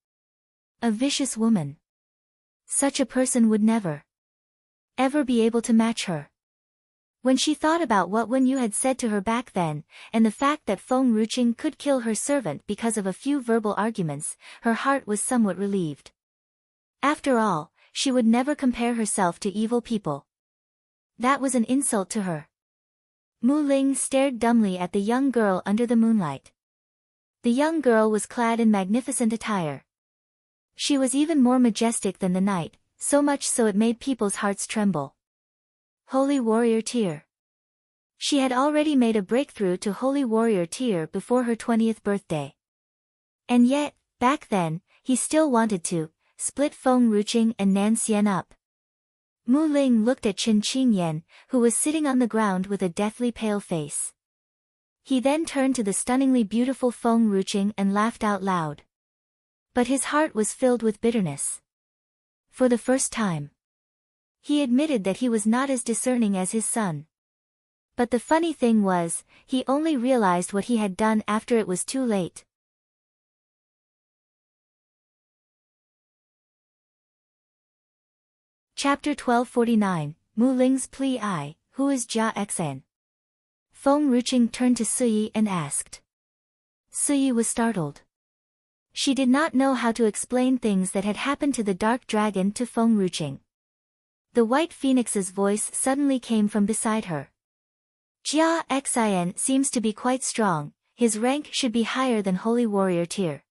a vicious woman. Such a person would never, ever be able to match her. When she thought about what Wen Yu had said to her back then, and the fact that Feng Ruqing could kill her servant because of a few verbal arguments, her heart was somewhat relieved. After all, she would never compare herself to evil people. That was an insult to her. Mu Ling stared dumbly at the young girl under the moonlight. The young girl was clad in magnificent attire. She was even more majestic than the night, so much so it made people's hearts tremble. Holy Warrior Tier. She had already made a breakthrough to Holy Warrior Tier before her 20th birthday. And yet, back then, he still wanted to split Feng Ruqing and Nan Xian up. Mu Ling looked at Chen Qingyan, who was sitting on the ground with a deathly pale face. He then turned to the stunningly beautiful Feng Ruqing and laughed out loud. But his heart was filled with bitterness. For the first time, he admitted that he was not as discerning as his son. But the funny thing was, he only realized what he had done after it was too late. Chapter 1249, Mu Ling's Plea I, Who is Jia Xan? Feng Ruqing turned to Suyi and asked. Suyi was startled. She did not know how to explain things that had happened to the dark dragon to Feng Ruqing. The White Phoenix's voice suddenly came from beside her. Jia Xian seems to be quite strong, his rank should be higher than Holy Warrior Tier.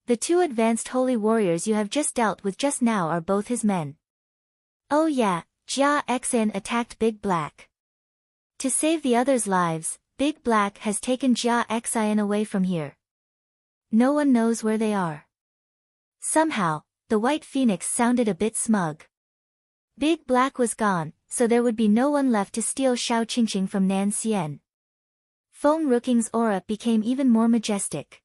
The 2 advanced Holy Warriors you have just dealt with just now are both his men. Oh yeah, Jia Xian attacked Big Black. To save the others' lives, Big Black has taken Jia Xian away from here. No one knows where they are. Somehow, the White Phoenix sounded a bit smug. Big Black was gone, so there would be no one left to steal Shao Qingqing from Nan Xian. Feng Ruqing's aura became even more majestic.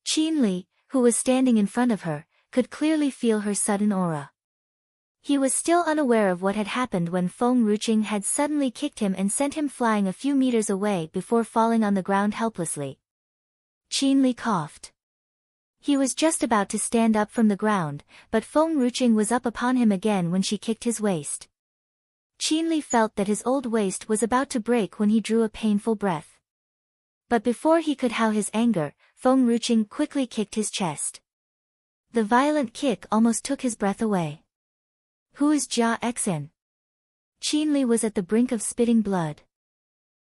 Qin Li, who was standing in front of her, could clearly feel her sudden aura. He was still unaware of what had happened when Feng Ruqing had suddenly kicked him and sent him flying a few meters away before falling on the ground helplessly. Qin Li coughed. He was just about to stand up from the ground, but Feng Ruqing was up upon him again when she kicked his waist. Qin Li felt that his old waist was about to break when he drew a painful breath. But before he could howl his anger, Feng Ruqing quickly kicked his chest. The violent kick almost took his breath away. Who is Jia Xan? Qin Li was at the brink of spitting blood.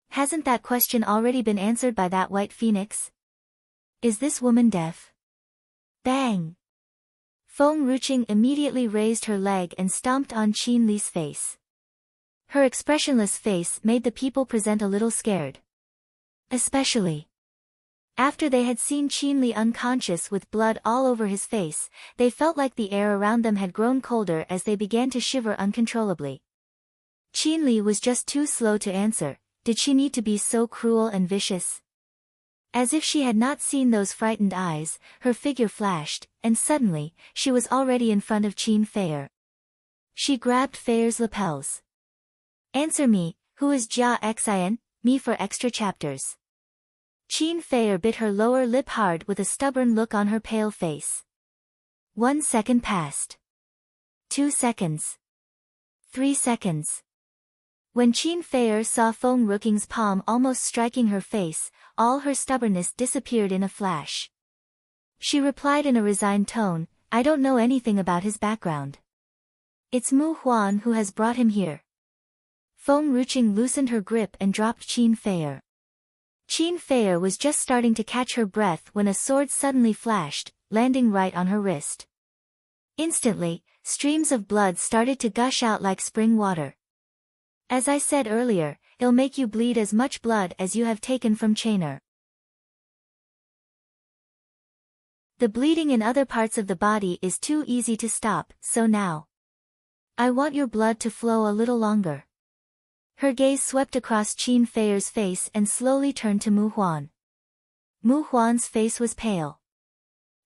Hasn't that question already been answered by that White Phoenix? Is this woman deaf? Bang! Feng Ruqing immediately raised her leg and stomped on Qin Li's face. Her expressionless face made the people present a little scared. Especially after they had seen Qin Li unconscious with blood all over his face, they felt like the air around them had grown colder as they began to shiver uncontrollably. Qin Li was just too slow to answer. Did she need to be so cruel and vicious? As if she had not seen those frightened eyes, her figure flashed, and suddenly, she was already in front of Qin Fei. She grabbed Fei's lapels. Answer me, who is Jia Xian, me for extra chapters. Qin Fei bit her lower lip hard with a stubborn look on her pale face. 1 second passed. 2 seconds. 3 seconds. When Qin Feier saw Feng Ruqing's palm almost striking her face, all her stubbornness disappeared in a flash. She replied in a resigned tone, "I don't know anything about his background. It's Mu Huan who has brought him here." Feng Ruqing loosened her grip and dropped Qin Feier. Qin Feier was just starting to catch her breath when a sword suddenly flashed, landing right on her wrist. Instantly, streams of blood started to gush out like spring water. "As I said earlier, it'll make you bleed as much blood as you have taken from Chainer." The bleeding in other parts of the body is too easy to stop, so now I want your blood to flow a little longer. Her gaze swept across Qin Feier's face and slowly turned to Mu Huan. Mu Huan's face was pale.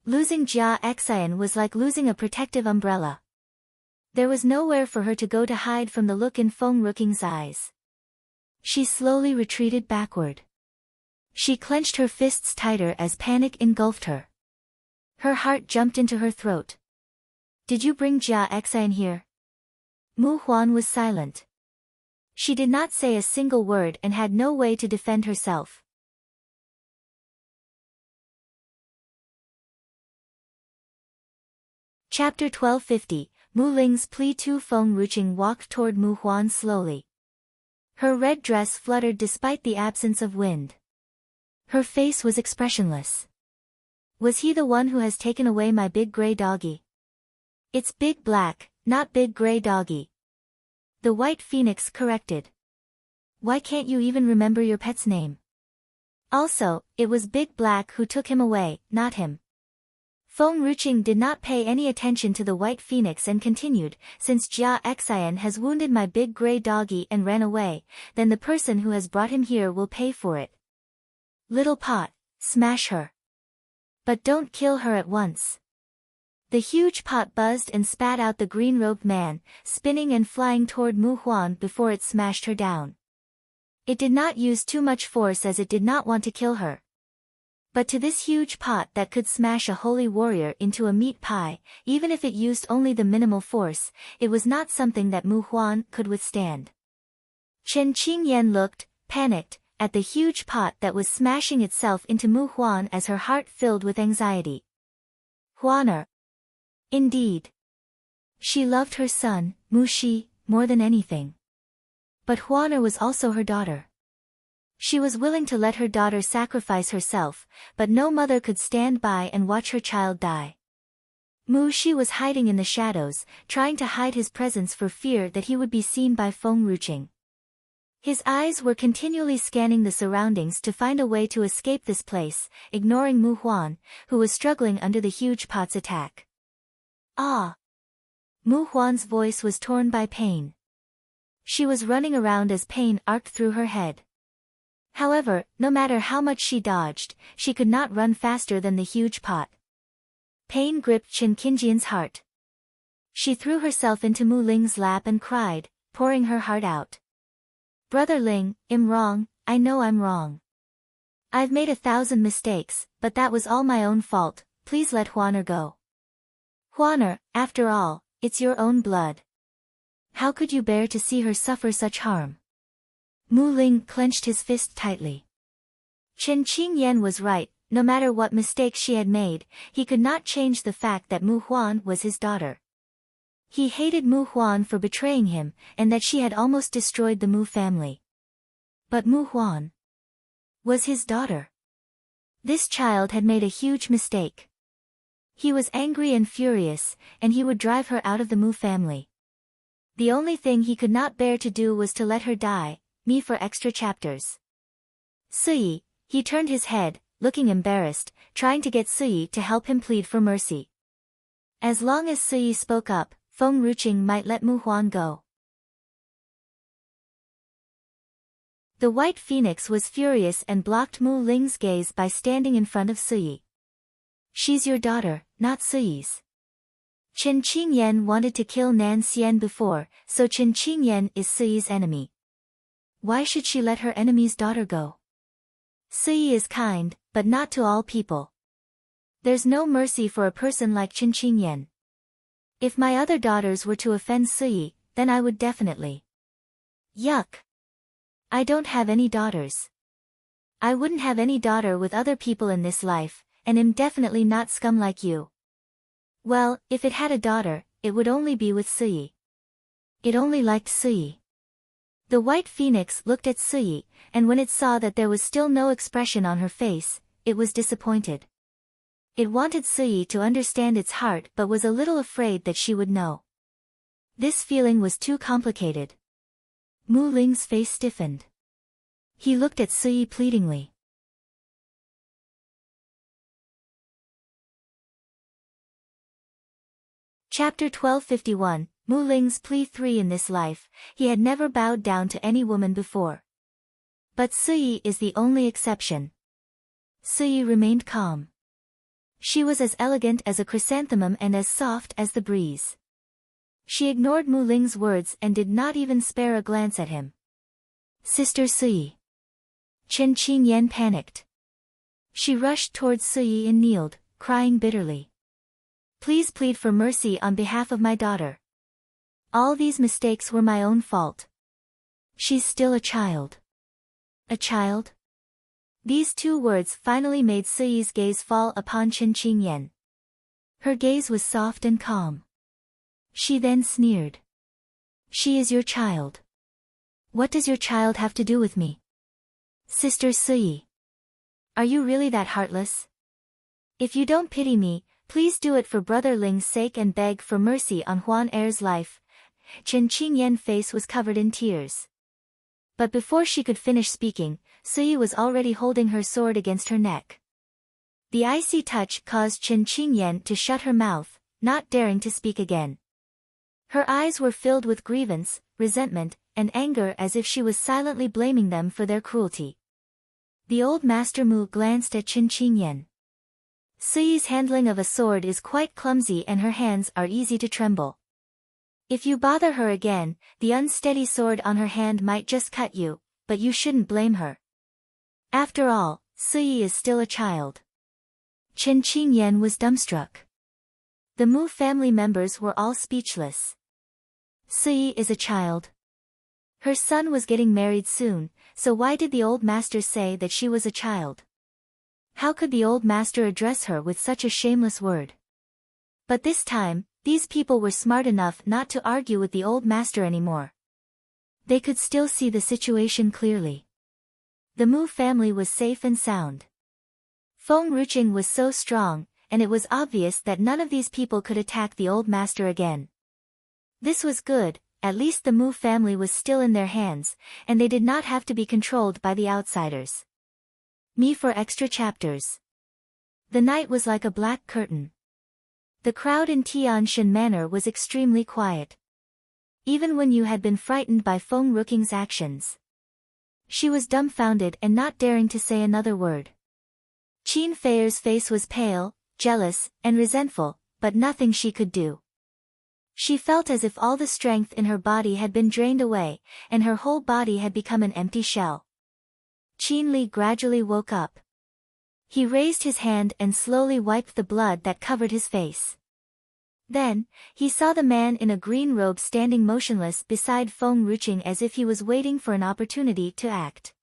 Losing Jia Xian was like losing a protective umbrella. There was nowhere for her to go to hide from the look in Feng Ruqing's eyes. She slowly retreated backward. She clenched her fists tighter as panic engulfed her. Her heart jumped into her throat. "Did you bring Jia Xian here?" Mu Huan was silent. She did not say a single word and had no way to defend herself. Chapter 1250, Mu Ling's plea. Feng Ruqing walked toward Mu Huan slowly. Her red dress fluttered despite the absence of wind. Her face was expressionless. "Was he the one who has taken away my big gray doggy?" "It's Big Black, not Big Gray Doggy," the White Phoenix corrected. "Why can't you even remember your pet's name? Also, it was Big Black who took him away, not him." Feng Ruqing did not pay any attention to the White Phoenix and continued, "Since Jia Xian has wounded my big gray doggy and ran away, then the person who has brought him here will pay for it. Little pot, smash her. But don't kill her at once." The huge pot buzzed and spat out the green-robed man, spinning and flying toward Mu Huan before it smashed her down. It did not use too much force as it did not want to kill her. But to this huge pot that could smash a holy warrior into a meat pie, even if it used only the minimal force, it was not something that Mu Huan could withstand. Chen Qingyan looked, panicked, at the huge pot that was smashing itself into Mu Huan as her heart filled with anxiety. Huaner. Indeed. She loved her son, Mu Shi, more than anything. But Huaner was also her daughter. She was willing to let her daughter sacrifice herself, but no mother could stand by and watch her child die. Mu Shi was hiding in the shadows, trying to hide his presence for fear that he would be seen by Feng Ruqing. His eyes were continually scanning the surroundings to find a way to escape this place, ignoring Mu Huan, who was struggling under the huge pot's attack. "Ah!" Mu Huan's voice was torn by pain. She was running around as pain arced through her head. However, no matter how much she dodged, she could not run faster than the huge pot. Pain gripped Chen Qingyan's heart. She threw herself into Mu Ling's lap and cried, pouring her heart out. "Brother Ling, I'm wrong, I know I'm wrong. I've made 1,000 mistakes, but that was all my own fault, please let Huaner go. Huaner, after all, it's your own blood. How could you bear to see her suffer such harm?" Mu Ling clenched his fist tightly. Chen Qingyan was right, no matter what mistakes she had made, he could not change the fact that Mu Huan was his daughter. He hated Mu Huan for betraying him, and that she had almost destroyed the Mu family. But Mu Huan was his daughter. This child had made a huge mistake. He was angry and furious, and he would drive her out of the Mu family. The only thing he could not bear to do was to let her die. Me for extra chapters. Suyi, he turned his head, looking embarrassed, trying to get Suyi to help him plead for mercy. As long as Suyi spoke up, Feng Ruqing might let Mu Huan go. The White Phoenix was furious and blocked Mu Ling's gaze by standing in front of Suyi. "She's your daughter, not Suyi's. Chen Qingyan wanted to kill Nan Xian before, so Chen Qingyan is Suyi's enemy. Why should she let her enemy's daughter go? Suyi is kind, but not to all people. There's no mercy for a person like Chen Qingyan. If my other daughters were to offend Suyi, then I would definitely." Yuck. I don't have any daughters. I wouldn't have any daughter with other people in this life, and am definitely not scum like you. Well, if it had a daughter, it would only be with Suyi. It only liked Suyi. The white phoenix looked at Suyi, and when it saw that there was still no expression on her face, it was disappointed. It wanted Suyi to understand its heart but was a little afraid that she would know. This feeling was too complicated. Mu Ling's face stiffened. He looked at Suyi pleadingly. Chapter 1251, Mu Ling's Plea 3. In this life, he had never bowed down to any woman before. But Suyi is the only exception. Suyi remained calm. She was as elegant as a chrysanthemum and as soft as the breeze. She ignored Mu Ling's words and did not even spare a glance at him. Sister Suyi. Chen Qingyan panicked. She rushed towards Suyi and kneeled, crying bitterly. Please plead for mercy on behalf of my daughter. All these mistakes were my own fault. She's still a child. A child? These two words finally made Suyi's gaze fall upon Chen Qingyan. Her gaze was soft and calm. She then sneered. She is your child. What does your child have to do with me? Sister Suyi. Are you really that heartless? If you don't pity me, please do it for Brother Ling's sake and beg for mercy on Huan Er's life. Chen Qingyan's face was covered in tears. But before she could finish speaking, Suyi was already holding her sword against her neck. The icy touch caused Chen Qingyan to shut her mouth, not daring to speak again. Her eyes were filled with grievance, resentment, and anger as if she was silently blaming them for their cruelty. The old Master Mu glanced at Chen Qingyan. Suyi's handling of a sword is quite clumsy and her hands are easy to tremble. If you bother her again, the unsteady sword on her hand might just cut you, but you shouldn't blame her. After all, Suyi is still a child. Chen Qingyan was dumbstruck. The Mu family members were all speechless. Suyi is a child. Her son was getting married soon, so why did the old master say that she was a child? How could the old master address her with such a shameless word? But this time, these people were smart enough not to argue with the old master anymore. They could still see the situation clearly. The Mu family was safe and sound. Feng Ruqing was so strong, and it was obvious that none of these people could attack the old master again. This was good, at least the Mu family was still in their hands, and they did not have to be controlled by the outsiders. Me for extra chapters. The night was like a black curtain. The crowd in Tianshan Manor was extremely quiet. Even when you had been frightened by Feng Ruqing's actions. She was dumbfounded and not daring to say another word. Qin Feier's face was pale, jealous, and resentful, but nothing she could do. She felt as if all the strength in her body had been drained away, and her whole body had become an empty shell. Qin Li gradually woke up. He raised his hand and slowly wiped the blood that covered his face. Then, he saw the man in a green robe standing motionless beside Feng Ruqing as if he was waiting for an opportunity to act.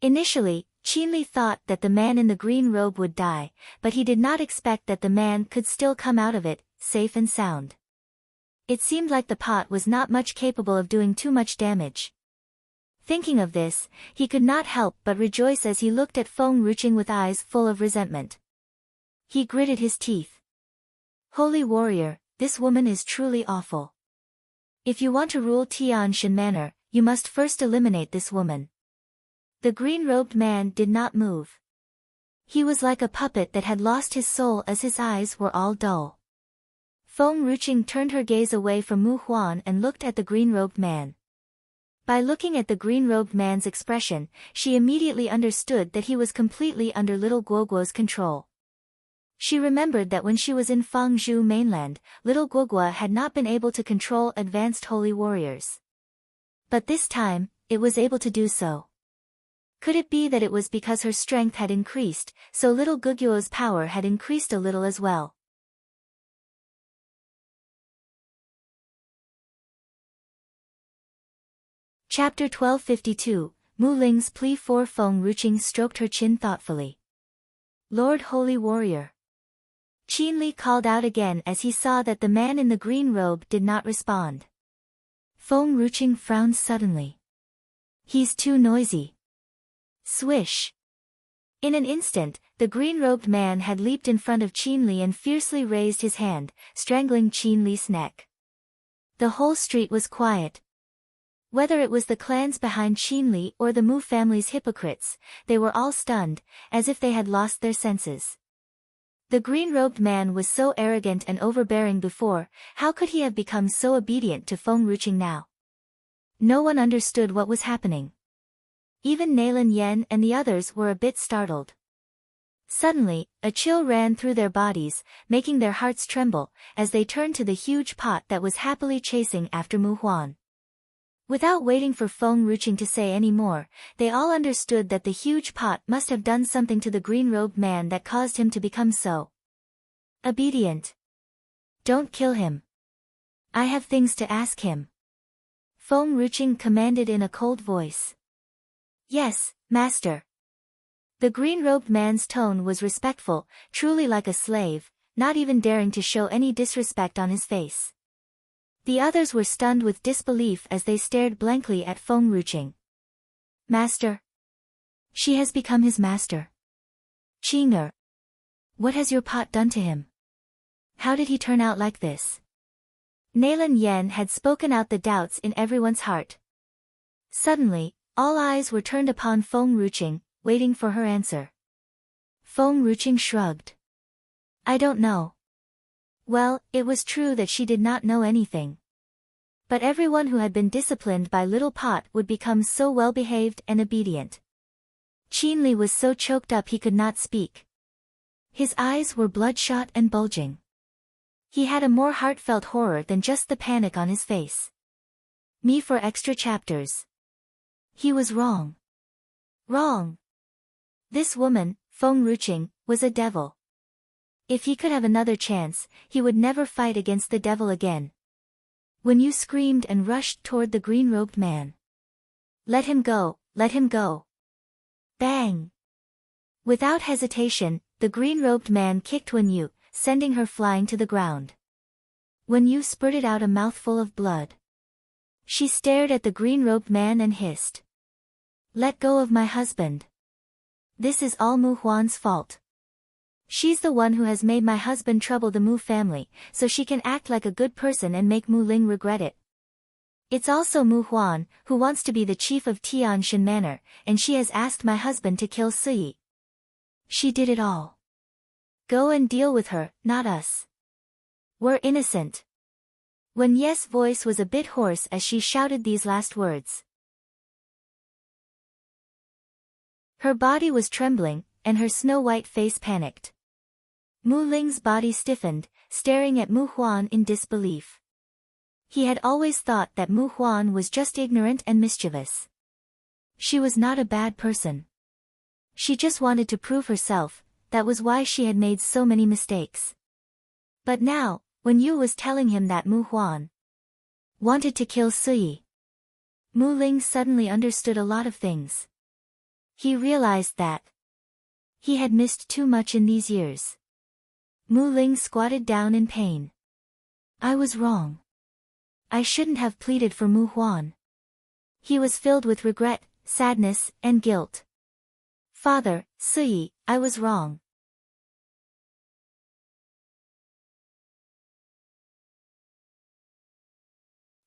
Initially, Qin Li thought that the man in the green robe would die, but he did not expect that the man could still come out of it, safe and sound. It seemed like the pot was not much capable of doing too much damage. Thinking of this, he could not help but rejoice as he looked at Feng Ruqing with eyes full of resentment. He gritted his teeth. Holy warrior, this woman is truly awful. If you want to rule Tianshan Manor, you must first eliminate this woman. The green-robed man did not move. He was like a puppet that had lost his soul as his eyes were all dull. Feng Ruqing turned her gaze away from Mu Huan and looked at the green-robed man. By looking at the green-robed man's expression, she immediately understood that he was completely under little Guoguo's control. She remembered that when she was in Fangzhou mainland, little Guoguo had not been able to control advanced holy warriors. But this time, it was able to do so. Could it be that it was because her strength had increased, so little Guoguo's power had increased a little as well? Chapter 1252, Mu Ling's plea for Feng Ruqing stroked her chin thoughtfully. Lord Holy Warrior. Qin Li called out again as he saw that the man in the green robe did not respond. Feng Ruqing frowned suddenly. He's too noisy. Swish. In an instant, the green-robed man had leaped in front of Qin Li and fiercely raised his hand, strangling Qin Li's neck. The whole street was quiet. Whether it was the clans behind Qin Li or the Mu family's hypocrites, they were all stunned, as if they had lost their senses. The green-robed man was so arrogant and overbearing before, how could he have become so obedient to Feng Ruqing now? No one understood what was happening. Even Nailan Yen and the others were a bit startled. Suddenly, a chill ran through their bodies, making their hearts tremble, as they turned to the huge pot that was happily chasing after Mu Huan. Without waiting for Feng Ruqing to say any more, they all understood that the huge pot must have done something to the green-robed man that caused him to become so obedient. Don't kill him. I have things to ask him. Feng Ruqing commanded in a cold voice. Yes, master. The green-robed man's tone was respectful, truly like a slave, not even daring to show any disrespect on his face. The others were stunned with disbelief as they stared blankly at Feng Ruqing. Master? She has become his master. Qing'er. What has your pot done to him? How did he turn out like this? Nailan Yen had spoken out the doubts in everyone's heart. Suddenly, all eyes were turned upon Feng Ruqing, waiting for her answer. Feng Ruqing shrugged. I don't know. Well, it was true that she did not know anything. But everyone who had been disciplined by Little Pot would become so well-behaved and obedient. Qin Li was so choked up he could not speak. His eyes were bloodshot and bulging. He had a more heartfelt horror than just the panic on his face. Me for extra chapters. He was wrong. Wrong. This woman, Feng Ruqing, was a devil. If he could have another chance, he would never fight against the devil again. When you screamed and rushed toward the green-robed man. Let him go, let him go. Bang! Without hesitation, the green-robed man kicked Wen Yu, sending her flying to the ground. Wen Yu spurted out a mouthful of blood. She stared at the green-robed man and hissed. Let go of my husband. This is all Mu Huan's fault. She's the one who has made my husband trouble the Mu family, so she can act like a good person and make Mu Ling regret it. It's also Mu Huan, who wants to be the chief of Tianshan Manor, and she has asked my husband to kill Siyi. She did it all. Go and deal with her, not us. We're innocent. Wen Ye's voice was a bit hoarse as she shouted these last words. Her body was trembling, and her snow-white face panicked. Mu Ling's body stiffened, staring at Mu Huan in disbelief. He had always thought that Mu Huan was just ignorant and mischievous. She was not a bad person. She just wanted to prove herself, that was why she had made so many mistakes. But now, when Yu was telling him that Mu Huan wanted to kill Siyi, Mu Ling suddenly understood a lot of things. He realized that he had missed too much in these years. Mu Ling squatted down in pain. I was wrong. I shouldn't have pleaded for Mu Huan. He was filled with regret, sadness, and guilt. Father, Siyi, I was wrong.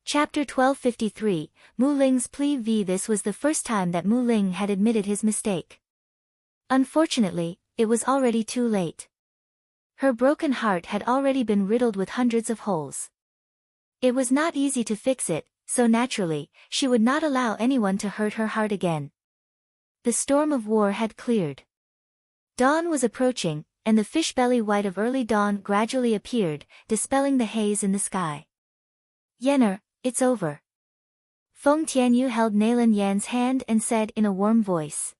Chapter 1253, Mu Ling's plea v. This was the first time that Mu Ling had admitted his mistake. Unfortunately, it was already too late. Her broken heart had already been riddled with hundreds of holes. It was not easy to fix it, so naturally, she would not allow anyone to hurt her heart again. The storm of war had cleared. Dawn was approaching, and the fish-belly white of early dawn gradually appeared, dispelling the haze in the sky. Yenner, it's over. Feng Tianyu held Nailan Yan's hand and said in a warm voice.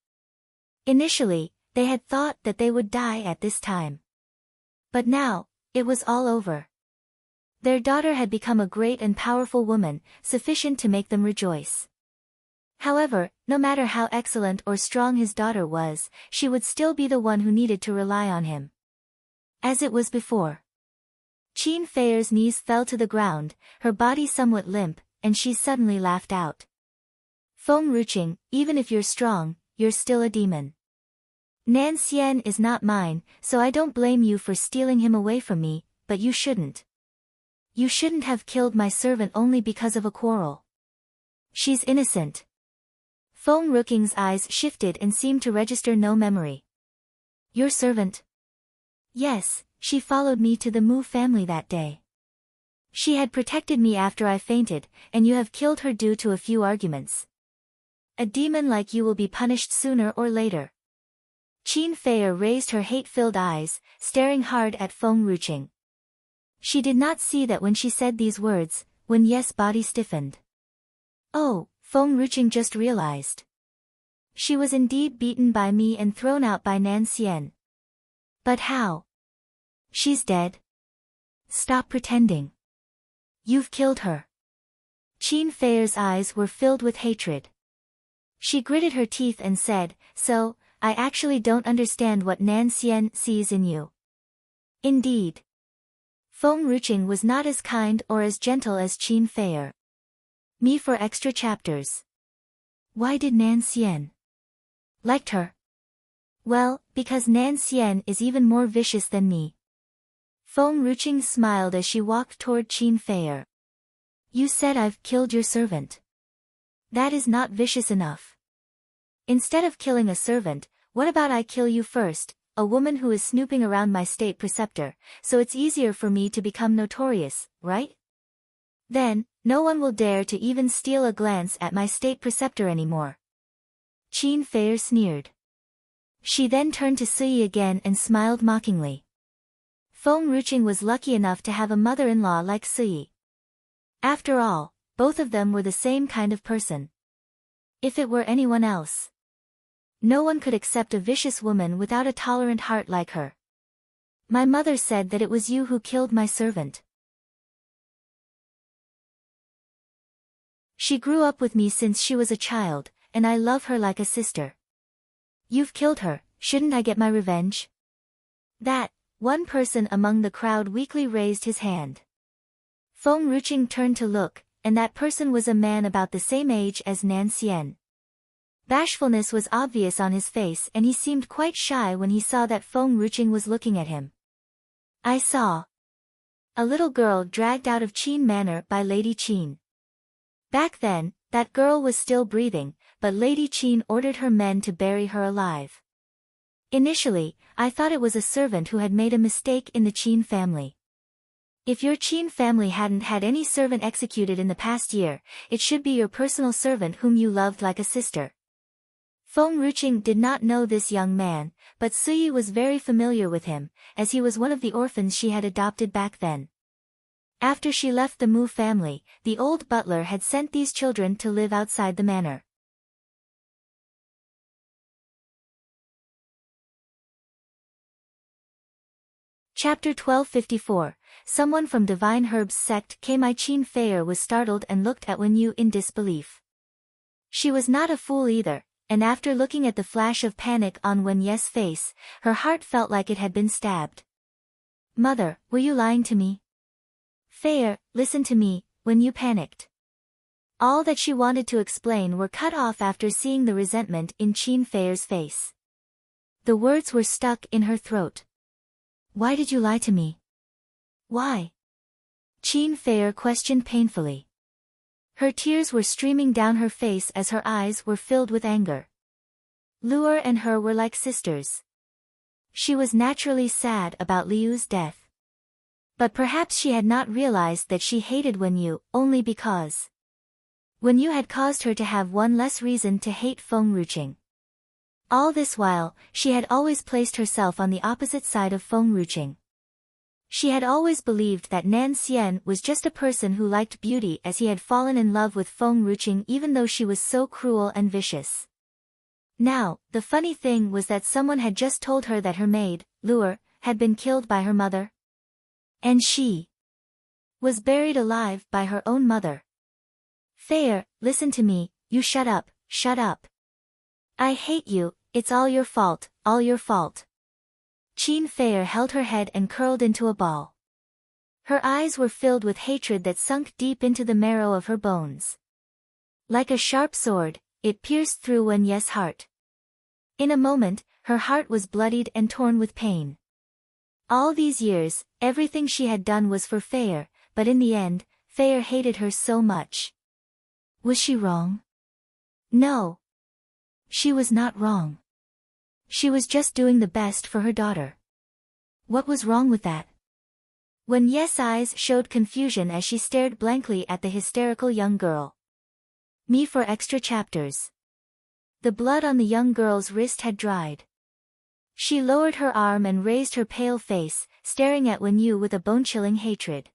Initially, they had thought that they would die at this time. But now, it was all over. Their daughter had become a great and powerful woman, sufficient to make them rejoice. However, no matter how excellent or strong his daughter was, she would still be the one who needed to rely on him. As it was before. Qin Feier's knees fell to the ground, her body somewhat limp, and she suddenly laughed out. Feng Ruqing, even if you're strong, you're still a demon. Nan Xian is not mine, so I don't blame you for stealing him away from me, but you shouldn't. You shouldn't have killed my servant only because of a quarrel. She's innocent. Feng Ruqing's eyes shifted and seemed to register no memory. Your servant? Yes, she followed me to the Mu family that day. She had protected me after I fainted, and you have killed her due to a few arguments. A demon like you will be punished sooner or later. Qin Feier raised her hate-filled eyes, staring hard at Feng Ruqing. She did not see that when she said these words, Wen Ye's body stiffened. Oh, Feng Ruqing just realized. She was indeed beaten by me and thrown out by Nan Xian. But how? She's dead. Stop pretending. You've killed her. Qin Feier's eyes were filled with hatred. She gritted her teeth and said, So, I actually don't understand what Nan Xian sees in you. Indeed. Feng Ruqing was not as kind or as gentle as Qin Feier. Me for extra chapters. Why did Nan Xian liked her? Well, because Nan Xian is even more vicious than me. Feng Ruqing smiled as she walked toward Qin Feier. You said I've killed your servant. That is not vicious enough. Instead of killing a servant, what about I kill you first, a woman who is snooping around my state preceptor, so it's easier for me to become notorious, right? Then, no one will dare to even steal a glance at my state preceptor anymore. Qin Feier sneered. She then turned to Sui again and smiled mockingly. Feng Ruqing was lucky enough to have a mother-in-law like Sui. After all, both of them were the same kind of person. If it were anyone else, no one could accept a vicious woman without a tolerant heart like her. My mother said that it was you who killed my servant. She grew up with me since she was a child, and I love her like a sister. You've killed her, shouldn't I get my revenge? That, one person among the crowd weakly raised his hand. Feng Ruqing turned to look, and that person was a man about the same age as Nan Xian. Bashfulness was obvious on his face and he seemed quite shy when he saw that Feng Ruqing was looking at him. I saw a little girl dragged out of Qin Manor by Lady Qin. Back then, that girl was still breathing, but Lady Qin ordered her men to bury her alive. Initially, I thought it was a servant who had made a mistake in the Qin family. If your Qin family hadn't had any servant executed in the past year, it should be your personal servant whom you loved like a sister. Feng Ruqing did not know this young man, but Sui was very familiar with him, as he was one of the orphans she had adopted back then. After she left the Mu family, the old butler had sent these children to live outside the manor. Chapter 1254. Someone from Divine Herb's sect came. Qin Feier was startled and looked at Wen Yu in disbelief. She was not a fool either, and after looking at the flash of panic on Wen Ye's face, her heart felt like it had been stabbed. Mother, were you lying to me? Feier, listen to me, Wen Yu panicked. All that she wanted to explain were cut off after seeing the resentment in Qin Feier's face. The words were stuck in her throat. Why did you lie to me? Why? Qin Feier questioned painfully. Her tears were streaming down her face as her eyes were filled with anger. Luer and her were like sisters. She was naturally sad about Liu's death. But perhaps she had not realized that she hated Wen Yu only because Wen Yu had caused her to have one less reason to hate Feng Ruqing. All this while, she had always placed herself on the opposite side of Feng Ruqing. She had always believed that Nan Xian was just a person who liked beauty, as he had fallen in love with Feng Ruqing even though she was so cruel and vicious. Now, the funny thing was that someone had just told her that her maid, Luer, had been killed by her mother. And she was buried alive by her own mother. Feier, listen to me, you shut up, shut up. I hate you, it's all your fault, all your fault. Qin Fei held her head and curled into a ball. Her eyes were filled with hatred that sunk deep into the marrow of her bones. Like a sharp sword, it pierced through Wen Ye's heart. In a moment, her heart was bloodied and torn with pain. All these years, everything she had done was for Fei, but in the end, Fei hated her so much. Was she wrong? No. She was not wrong. She was just doing the best for her daughter. What was wrong with that? Wen Ye's eyes showed confusion as she stared blankly at the hysterical young girl. Me for extra chapters. The blood on the young girl's wrist had dried. She lowered her arm and raised her pale face, staring at Wen Yu with a bone-chilling hatred.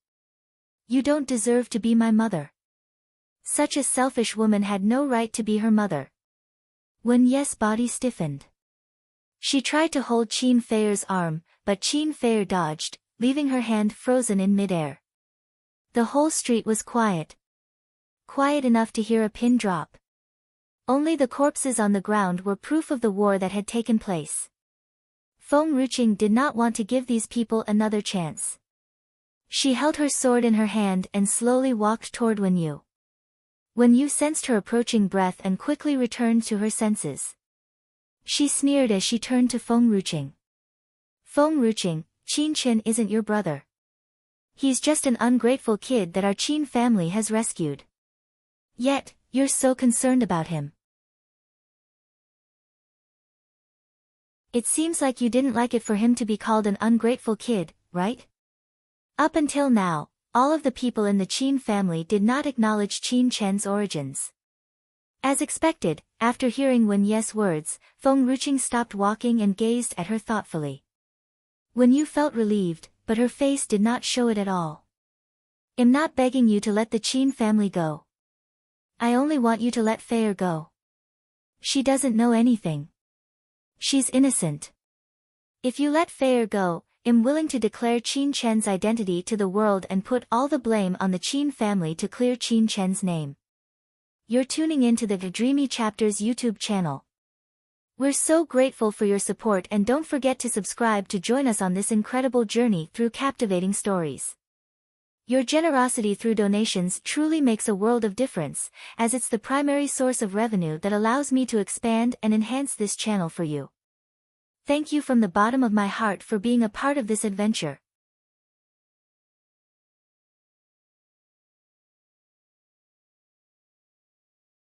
You don't deserve to be my mother. Such a selfish woman had no right to be her mother. Wen Ye's body stiffened. She tried to hold Qin Fei's arm, but Qin Fei dodged, leaving her hand frozen in midair. The whole street was quiet. Quiet enough to hear a pin drop. Only the corpses on the ground were proof of the war that had taken place. Feng Ruqing did not want to give these people another chance. She held her sword in her hand and slowly walked toward Wen Yu. Wen Yu sensed her approaching breath and quickly returned to her senses. She sneered as she turned to Feng Ruqing. Feng Ruqing, Qin Chen isn't your brother. He's just an ungrateful kid that our Qin family has rescued. Yet, you're so concerned about him. It seems like you didn't like it for him to be called an ungrateful kid, right? Up until now, all of the people in the Qin family did not acknowledge Qin Chen's origins. As expected, after hearing Wen Ye's words, Feng Ruqing stopped walking and gazed at her thoughtfully. Wen Yu felt relieved, but her face did not show it at all. I'm not begging you to let the Qin family go. I only want you to let Fei go. She doesn't know anything. She's innocent. If you let Fei go, I'm willing to declare Qin Chen's identity to the world and put all the blame on the Qin family to clear Qin Chen's name. You're tuning into the Dreamy Chapters YouTube channel. We're so grateful for your support, and don't forget to subscribe to join us on this incredible journey through captivating stories. Your generosity through donations truly makes a world of difference, as it's the primary source of revenue that allows me to expand and enhance this channel for you. Thank you from the bottom of my heart for being a part of this adventure.